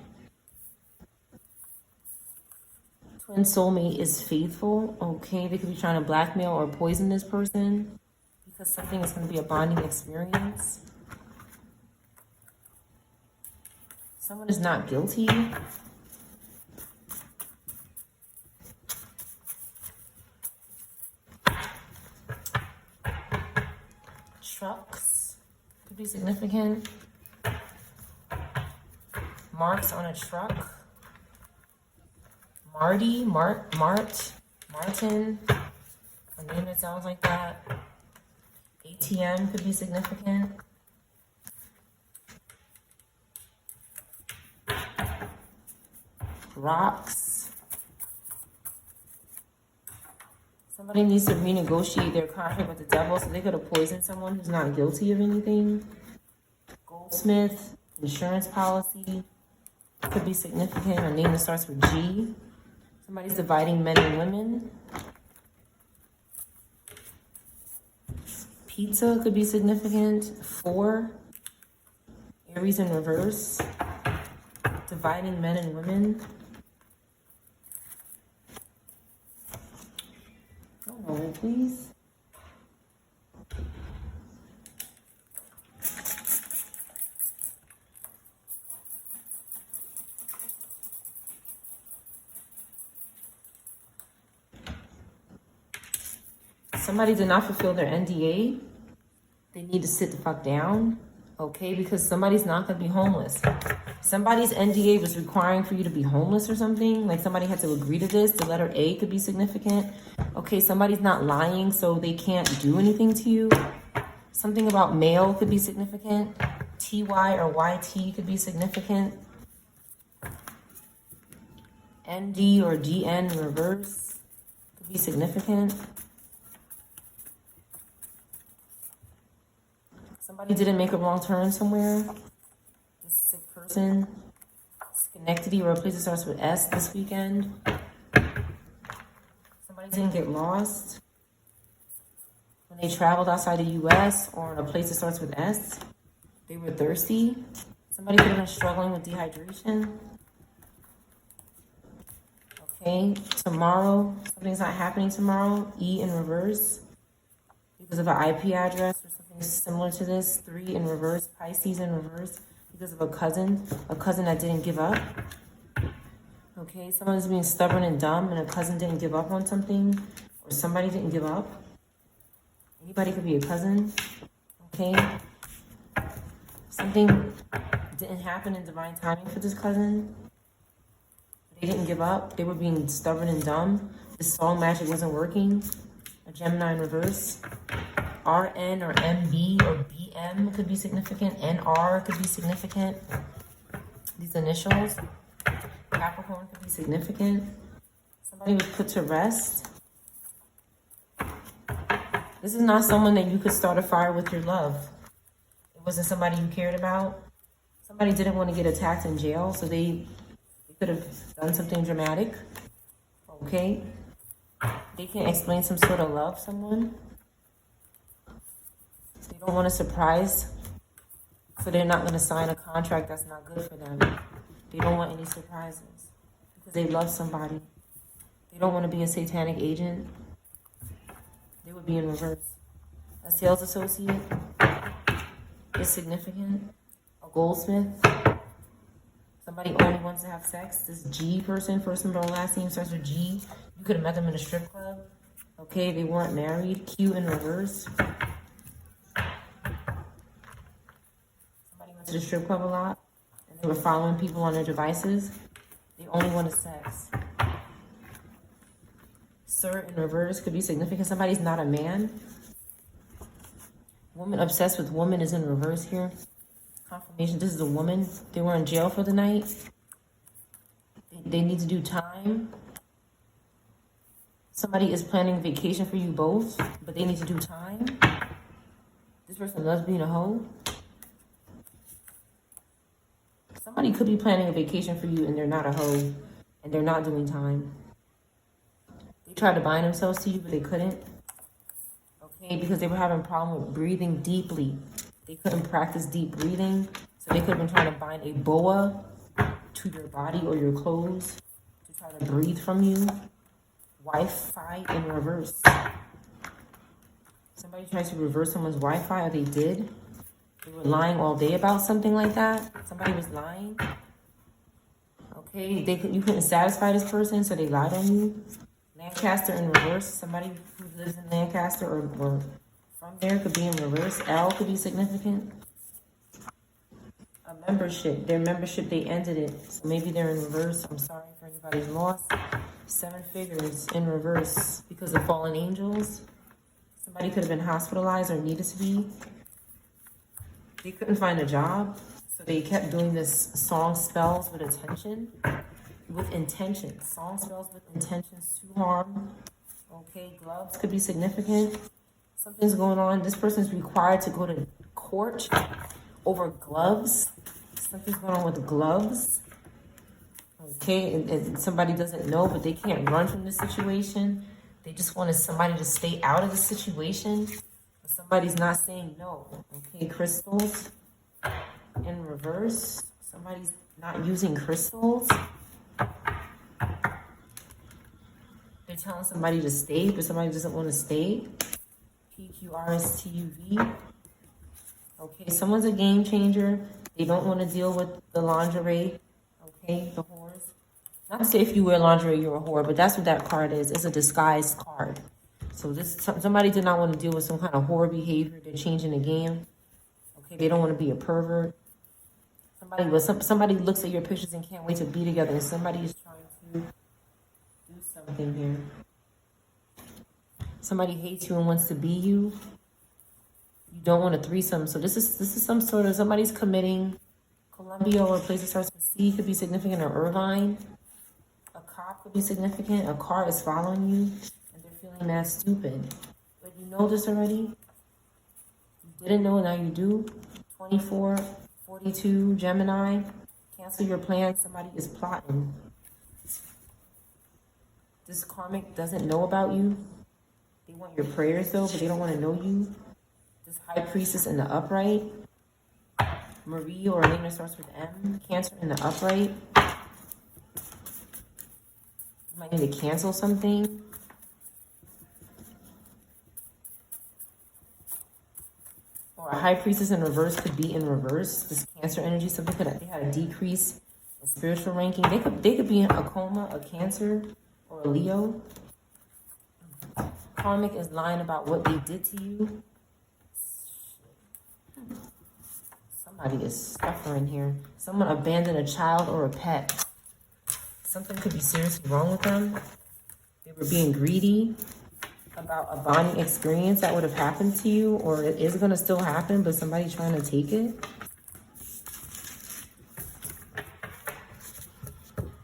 Twin soulmate is faithful. Okay, they could be trying to blackmail or poison this person because something is going to be a bonding experience. Someone is not guilty. Trucks could be significant. Marks on a truck. Martin, a name that sounds like that. ATM could be significant. Rocks. Somebody needs to renegotiate their contract with the devil, so they could have poisoned someone who's not guilty of anything. Goldsmith, insurance policy could be significant. A name that starts with G. Somebody's dividing men and women. Pizza could be significant. 4. Aries in reverse. Dividing men and women. One moment, please. Somebody did not fulfill their NDA. They need to sit the fuck down, okay? Because somebody's not going to be homeless. Somebody's NDA was requiring for you to be homeless or something. Like somebody had to agree to this. The letter A could be significant. Okay, somebody's not lying, so they can't do anything to you. Something about mail could be significant. TY or YT could be significant. ND or DN in reverse could be significant. Somebody didn't make a wrong turn somewhere. This sick person. Schenectady or a place that starts with S this weekend. Somebody didn't get lost when they traveled outside the U.S. or in a place that starts with S. They were thirsty. Somebody could have been struggling with dehydration. Okay, tomorrow, something's not happening tomorrow. E in reverse because of an IP address or something similar to this. 3 in reverse, Pisces in reverse because of a cousin that didn't give up. Okay, someone's being stubborn and dumb and a cousin didn't give up on something, or somebody didn't give up. Anybody could be a cousin. Okay, something didn't happen in divine timing for this cousin. They didn't give up. They were being stubborn and dumb. This song magic wasn't working. A Gemini in reverse. RN or MB or BM could be significant. NR could be significant. These initials. Capricorn could be significant. Somebody was put to rest. This is not someone that you could start a fire with your love. It wasn't somebody you cared about. Somebody didn't want to get attacked in jail, so they could have done something dramatic. Okay? They can explain some sort of love someone. They don't want a surprise, so they're not going to sign a contract that's not good for them. They don't want any surprises because they love somebody. They don't want to be a satanic agent. They would be in reverse. A sales associate is significant. A goldsmith. Somebody only wants to have sex. This G person, first and last name starts with G. You could have met them in a strip club. Okay, they weren't married. Q in reverse. Somebody went to the strip club a lot and they were following people on their devices. They only wanted sex. Sir in reverse could be significant. Somebody's not a man. Woman obsessed with woman is in reverse here. Confirmation, this is a woman. They were in jail for the night. They need to do time. Somebody is planning a vacation for you both, but they need to do time. This person loves being a hoe. Somebody could be planning a vacation for you and they're not a hoe and they're not doing time. They tried to bind themselves to you, but they couldn't. Okay, because they were having a problem with breathing deeply. They couldn't practice deep breathing, so they could have been trying to bind a boa to your body or your clothes to try to breathe from you. Wi-Fi in reverse. Somebody tries to reverse someone's Wi-Fi, or they did. They were lying all day about something like that. Somebody was lying. Okay, you couldn't satisfy this person, so they lied on you. Lancaster in reverse. Somebody who lives in Lancaster or from there could be in reverse. L could be significant. A membership. Their membership, they ended it. So maybe they're in reverse. I'm sorry for anybody's loss. 7 figures in reverse because of fallen angels. Somebody could have been hospitalized or needed to be. They couldn't find a job, so they kept doing this song spells with attention, with intention. Song spells with intentions to harm. Okay, gloves could be significant. Something's going on. This person's required to go to court over gloves. Something's going on with gloves. Okay, and somebody doesn't know, but they can't run from the situation. They just wanted somebody to stay out of the situation. Somebody's not saying no. Okay, crystals in reverse. Somebody's not using crystals. They're telling somebody to stay, but somebody doesn't want to stay. PQRSTUV. Okay, someone's a game changer. They don't want to deal with the lingerie. Okay, the whores. Not to say if you wear lingerie, you're a whore, but that's what that card is. It's a disguised card. So somebody did not want to deal with some kind of whore behavior. They're changing the game. Okay, they don't want to be a pervert. Somebody looks at your pictures and can't wait to be together. And somebody is trying to do something here. Somebody hates you and wants to be you. You don't want a threesome. So this is some sort of, somebody's committing. Columbia or a place that starts with C could be significant, or Irvine. A cop could be significant. A car is following you. Feeling that stupid. But you know this already. You didn't know, now you do. 24, 42, Gemini. Cancel your plans. Somebody is plotting. This karmic doesn't know about you. They want your prayers though, but they don't want to know you. This high priestess in the upright. Marie or a name that starts with M. Cancer in the upright. You might need to cancel something. Or a high priestess in reverse could be in reverse. This Cancer energy, something they had a decrease in spiritual ranking. They could be in Acoma, a Cancer, or a Leo. Karmic is lying about what they did to you. Somebody is suffering here. Someone abandoned a child or a pet. Something could be seriously wrong with them. They were being greedy about a bonding experience that would have happened to you, or it is going to still happen, but somebody trying to take it.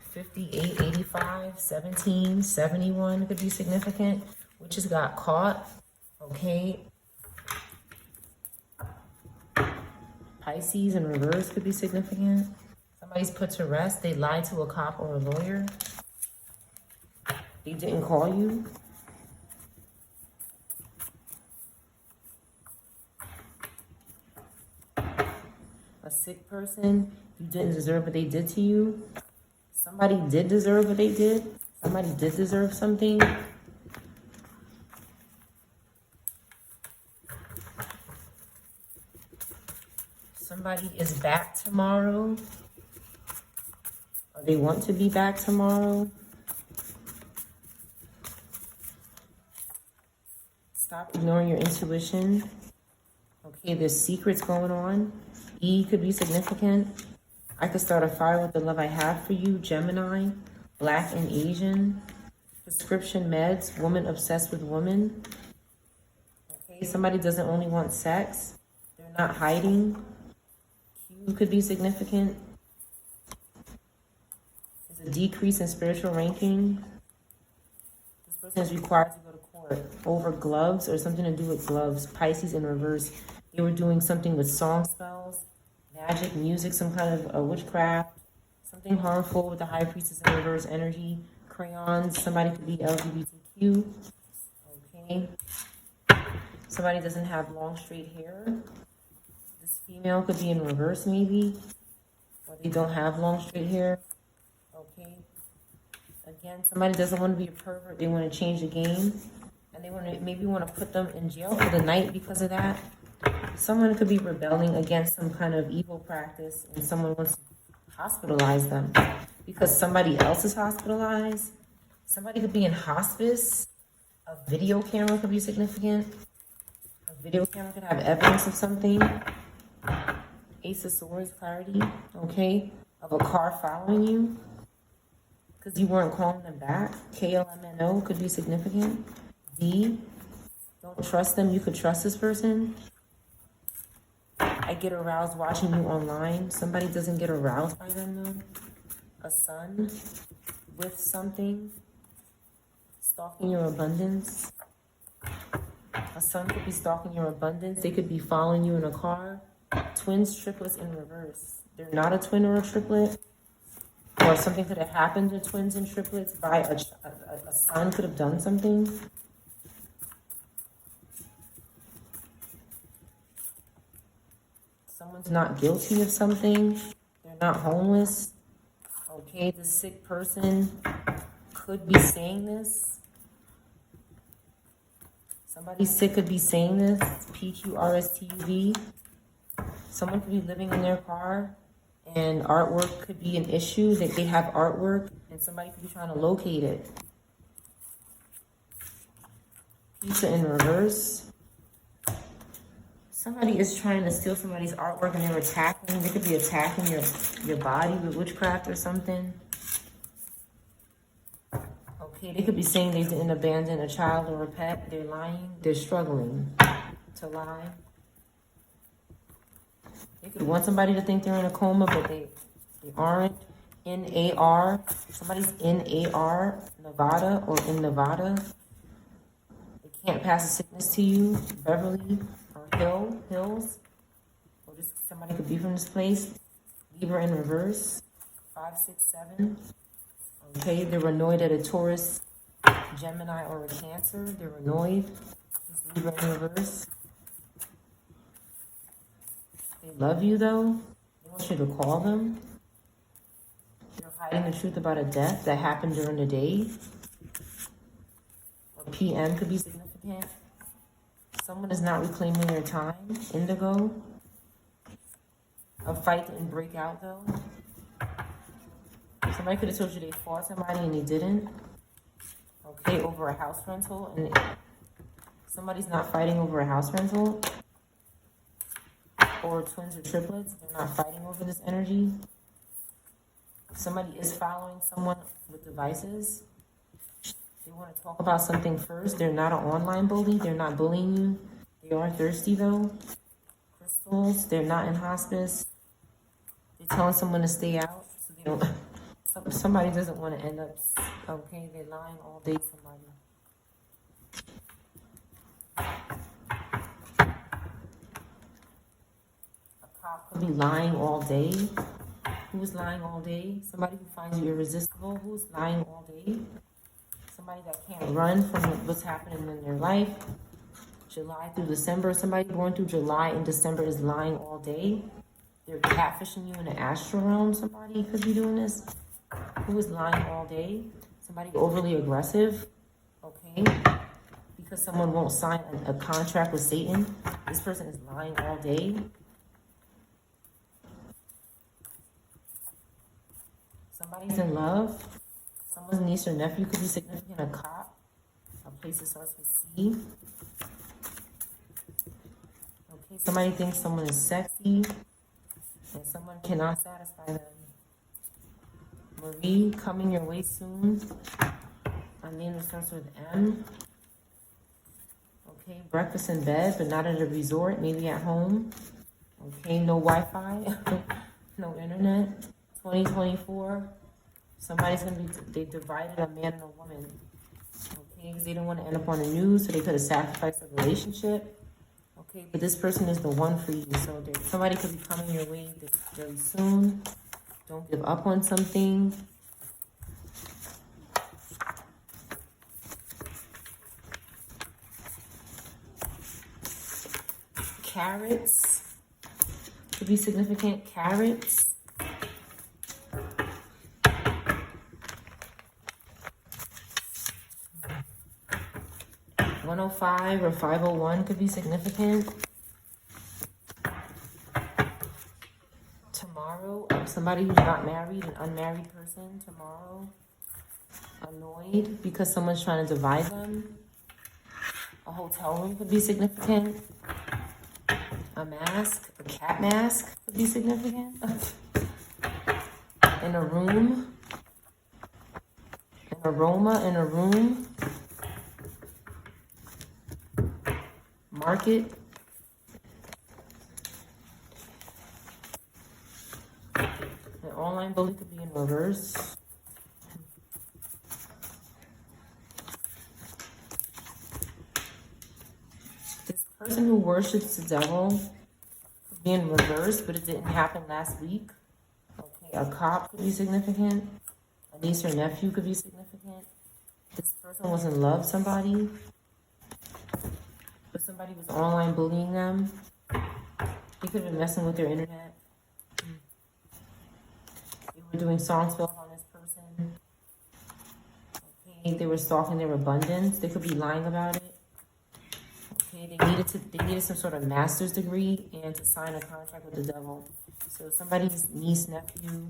58, 85, 17, 71 could be significant. Witches got caught. Okay. Pisces in reverse could be significant. Somebody's put to rest. They lied to a cop or a lawyer. They didn't call you. A sick person, you didn't deserve what they did to you. Somebody did deserve what they did. Somebody did deserve something. Somebody is back tomorrow. Or they want to be back tomorrow. Stop ignoring your intuition. Okay, there's secrets going on. E could be significant. I could start a fire with the love I have for you. Gemini, Black and Asian. Prescription meds, woman obsessed with woman. Okay, somebody doesn't only want sex. They're not hiding. Q could be significant. There's a decrease in spiritual ranking. This person is required to go to court over gloves or something to do with gloves. Pisces in reverse. They were doing something with song spells, magic, music, some kind of witchcraft, something harmful with the high priestess in reverse energy. Crayons, somebody could be LGBTQ. Okay. Somebody doesn't have long straight hair. Female could be in reverse maybe, or they don't have long straight hair. Okay. Again, somebody doesn't want to be a pervert. They want to change the game, and they maybe want to put them in jail for the night because of that. Someone could be rebelling against some kind of evil practice, and someone wants to hospitalize them because somebody else is hospitalized. Somebody could be in hospice. A video camera could be significant. A video camera could have evidence of something. Ace of Swords, clarity, okay, of a car following you because you weren't calling them back. KLMNO could be significant. D, don't trust them. You could trust this person. I get aroused watching you online. Somebody doesn't get aroused by them though. A sun with something. Stalking your abundance. A sun could be stalking your abundance. They could be following you in a car. Twins, triplets in reverse. They're not a twin or a triplet. Or something could have happened to twins and triplets by a son could have done something. Someone's not guilty of something. They're not homeless. Okay, the sick person could be saying this. Somebody sick could be saying this. PQRSTUV. Someone could be living in their car and artwork could be an issue. That they have artwork and somebody could be trying to locate it. Pizza in reverse. Somebody is trying to steal somebody's artwork and they're attacking. They could be attacking your body with witchcraft or something. Okay, they could be saying they didn't abandon a child or a pet. They're lying. They're struggling to lie. They could want somebody to think they're in a coma, but they aren't. NAR. Somebody's in AR, Nevada, or in Nevada. They can't pass a sickness to you. Beverly or Hills. Or just somebody could be from this place. Libra in reverse. 5, 6, 7. Okay, they're annoyed at a Taurus, Gemini, or a Cancer. They're annoyed. This Libra in reverse. They love you though. They want you to call them. They're hiding the truth about a death that happened during the day. Or PM could be significant. Someone is not reclaiming their time. Indigo. A fight didn't break out though. Somebody could have told you they fought somebody and they didn't. Okay, over a house rental. And somebody's not fighting over a house rental. Or twins or triplets. They're not fighting over this energy. Somebody is following someone with devices. They want to talk about something first. They're not an online bully. They're not bullying you. They are thirsty though. Crystals. They're not in hospice. They're telling someone to stay out. So they don't... Somebody doesn't want to end up, okay, they're lying all day, somebody. A cop could be lying all day. Who's lying all day? Somebody who finds you irresistible. Who's lying all day? Somebody that can't run from what's happening in their life. July through December. Somebody born through July and December is lying all day. They're catfishing you in the astral realm. Somebody could be doing this. Who is lying all day? Somebody overly aggressive, okay? Because someone won't sign a contract with Satan. This person is lying all day. Somebody's in love. Someone's niece or nephew could be significant. A cop. A place that starts with C. Okay, somebody thinks someone is sexy and someone cannot satisfy them. Marie, coming your way soon. A name that starts with M. Okay, breakfast in bed, but not at a resort, maybe at home. Okay, no Wi-Fi, no internet. 2024, somebody's gonna be, they divided a man and a woman. Okay, because they didn't want to end up on the news, so they could have sacrificed a relationship. Okay, but this person is the one for you, so somebody could be coming your way very soon. Don't give up on something. Carrots. could be significant. Carrots. 105 or 501 could be significant. Tomorrow, somebody who's not married, an unmarried person, tomorrow, annoyed because someone's trying to divide them. A hotel room could be significant. A mask, a cat mask could be significant. In a room, an aroma in a room. Market. An online bully could be in reverse. This person who worships the devil could be in reverse, but it didn't happen last week. Okay, a cop could be significant. A niece or nephew could be significant. This person was in love with somebody, but somebody was online bullying them. They could have been messing with their internet. They were doing song spells on this person. Okay, they were stalking their abundance. They could be lying about it. Okay, they needed some sort of master's degree and to sign a contract with the devil. So somebody's niece, nephew,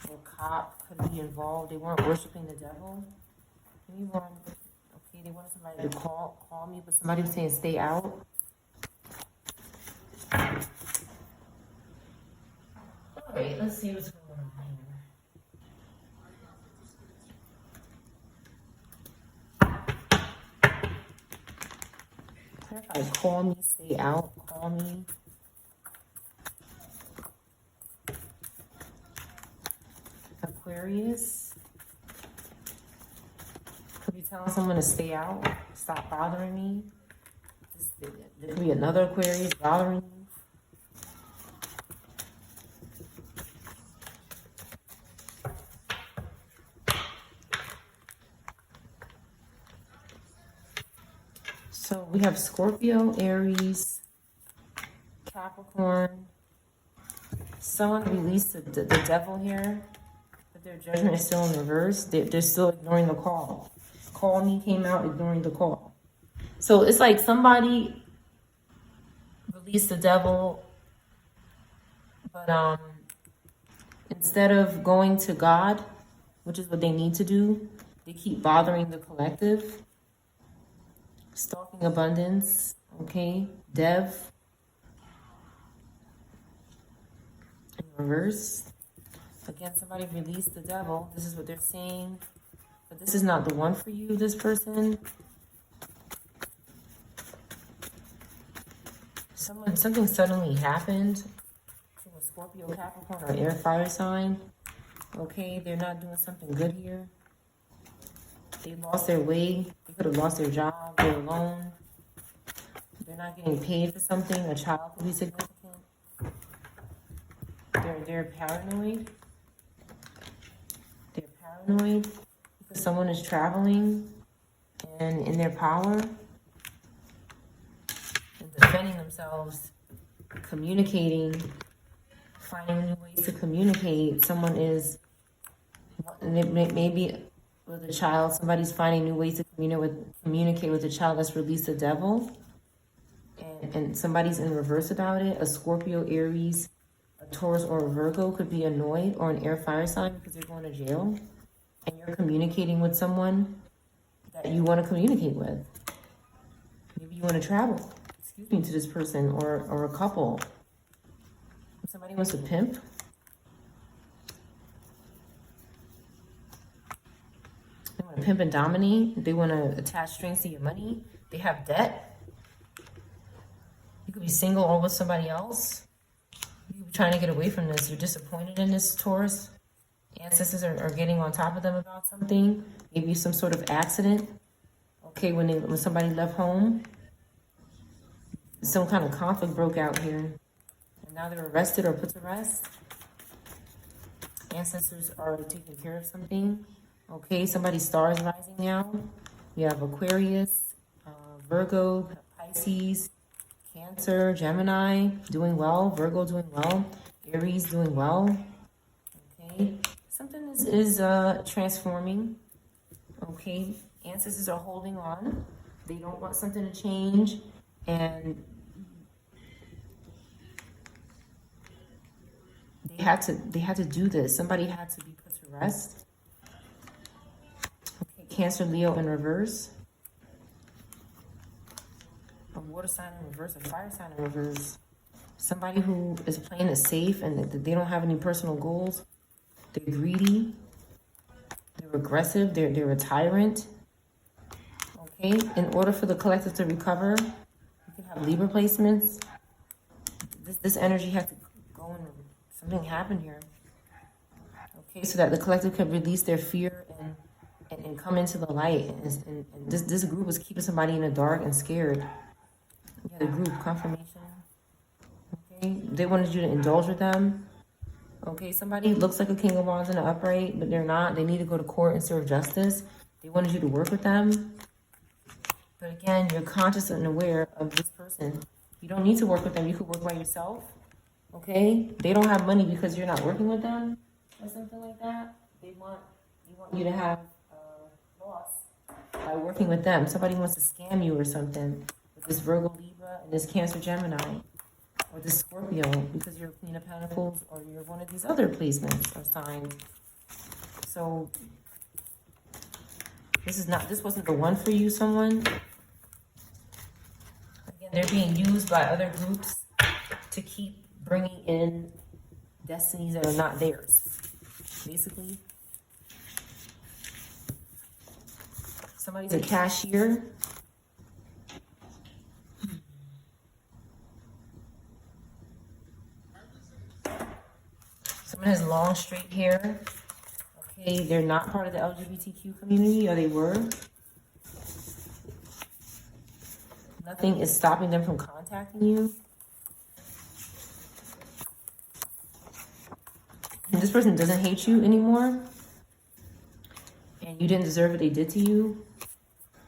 or cop could be involved. They weren't worshiping the devil. They wanted somebody to call me, but somebody was saying stay out. All right, let's see what's going on here. Clarify, call me, stay out, call me. Aquarius. Could be telling someone to stay out, stop bothering me. There could be another Aquarius bothering you. So we have Scorpio, Aries, Capricorn. Someone released the devil here, but their judgment is still in reverse. They're still ignoring the call. Call me came out, ignoring the call. So it's like somebody released the devil, but instead of going to God, which is what they need to do, they keep bothering the collective. Stalking abundance, okay? Dev. In reverse. Again, somebody released the devil. This is what they're saying. But this is not the one for you, this person. Something suddenly happened to a Scorpio, Capricorn, or air fire sign. Okay, they're not doing something good here. They lost their way. They could have lost their job. They're alone. They're not getting paid for something. A child could be significant. They're paranoid. They're paranoid because someone is traveling and in their power and defending themselves, communicating, finding new ways to communicate. Someone is, maybe with a child, somebody's finding new ways to communicate with a child that's released the devil, and somebody's in reverse about it. A Scorpio, Aries, a Taurus, or a Virgo could be annoyed, or an air fire sign because they're going to jail, and you're communicating with someone that you want to communicate with. Maybe you want to travel, to this person, or a couple. Somebody wants to pimp. They want to pimp and dominate. They want to attach strings to your money. They have debt. You could be single or with somebody else. You could be trying to get away from this. You're disappointed in this Taurus. Ancestors are getting on top of them about something. Maybe some sort of accident. Okay, when somebody left home, some kind of conflict broke out here. And now they're arrested or put to rest. Ancestors are taking care of something. Okay, somebody's star is rising now. You have Aquarius, Virgo, Pisces, Cancer. Cancer, Gemini, doing well. Virgo, doing well. Aries, doing well. Okay. Something is transforming. Okay. Ancestors are holding on. They don't want something to change. And they had to do this. Somebody had to be put to rest. Okay. Cancer, Leo in reverse. A water sign in reverse, a fire sign in reverse. Somebody who is playing it safe and they don't have any personal goals. They're greedy. They're aggressive. They're a tyrant. Okay. In order for the collective to recover, you can have Libra placements. This energy has to go and something happened here. Okay, so that the collective can release their fear and come into the light. And this group was keeping somebody in the dark and scared. Yeah, the group confirmation. Okay, they wanted you to indulge with them. Okay, somebody looks like a King of Wands in the upright, but they're not. They need to go to court and serve justice. They wanted you to work with them. But again, you're conscious and aware of this person. You don't need to work with them. You could work by yourself. Okay, they don't have money because you're not working with them or something like that. They want you to have loss by working with them. Somebody wants to scam you or something. This Virgo, Libra, and this Cancer, Gemini, or this Scorpio, because you're a Queen of Pentacles, or you're one of these other placements or signs. So this wasn't the one for you, someone. Again, they're being used by other groups to keep bringing in destinies that are not theirs, basically. Somebody's a cashier. Someone has long, straight hair. Okay, they're not part of the LGBTQ community, or they were. Nothing is stopping them from contacting you. And this person doesn't hate you anymore. And you didn't deserve what they did to you.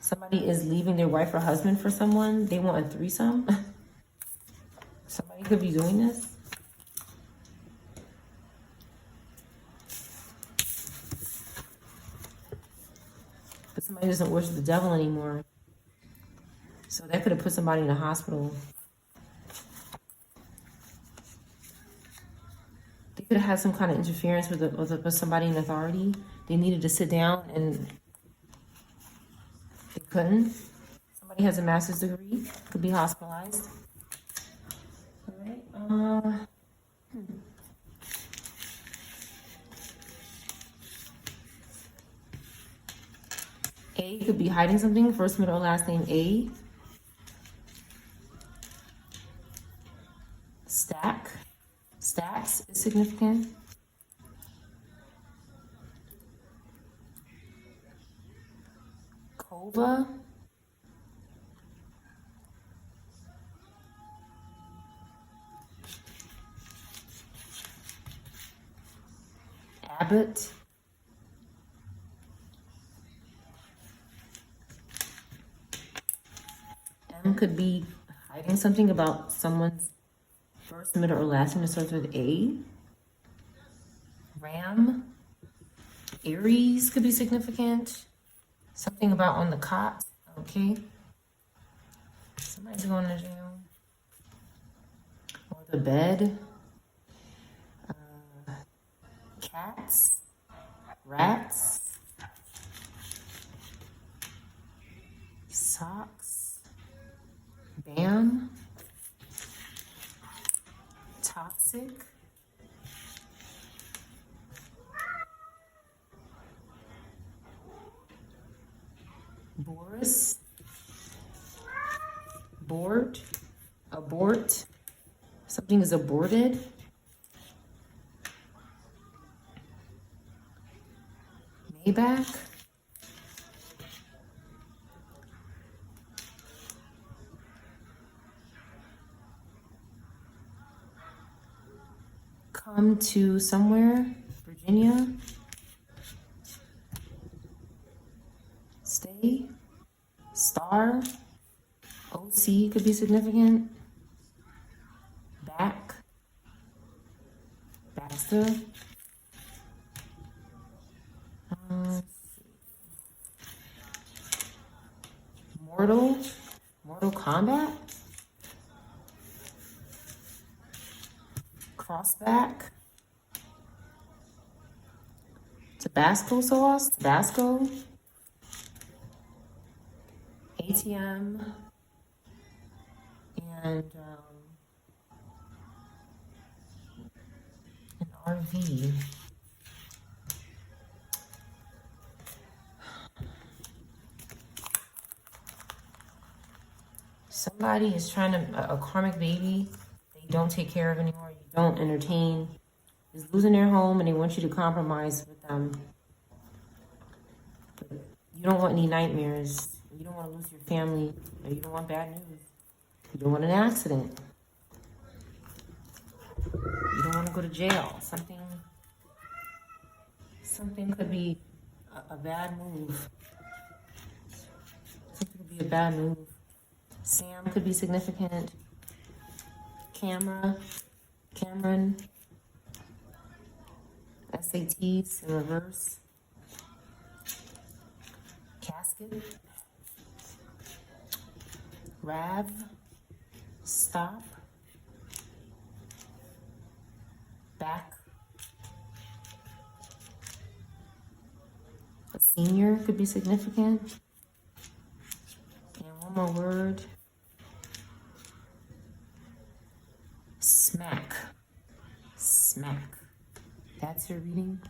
Somebody is leaving their wife or husband for someone. They want a threesome. Somebody could be doing this. But somebody doesn't worship the devil anymore. So that could have put somebody in the hospital. They could have had some kind of interference with somebody in authority. They needed to sit down and they couldn't. Somebody has a master's degree, could be hospitalized. All right. A could be hiding something. First, middle, last name A. Stacks is significant. Kova. Abbott. M could be hiding something about someone's first, middle, or last name that starts with A. Ram. Aries could be significant. Something about on the cot. Okay. Somebody's going to jail. Or the bed. Cats. Rats. Socks. Bam. Toxic. Boris. Bored. Abort. Something is aborted. Maybach. Come to somewhere. Virginia. Stay. Star. OC could be significant. Baxter. Mortal Kombat. Crossback. Tabasco sauce. Tabasco. ATM. And an RV. Somebody is trying to, a karmic baby, they don't take care of anymore, you don't entertain, is losing their home and they want you to compromise with them. But you don't want any nightmares. You don't want to lose your family. Or you don't want bad news. You don't want an accident. You don't want to go to jail. Something could be a bad move. Something could be a bad move. Sam could be significant. Cameron. SATs in reverse. Casket. Rav. Stop. Back. A senior could be significant. And one more word. Smack. That's your reading.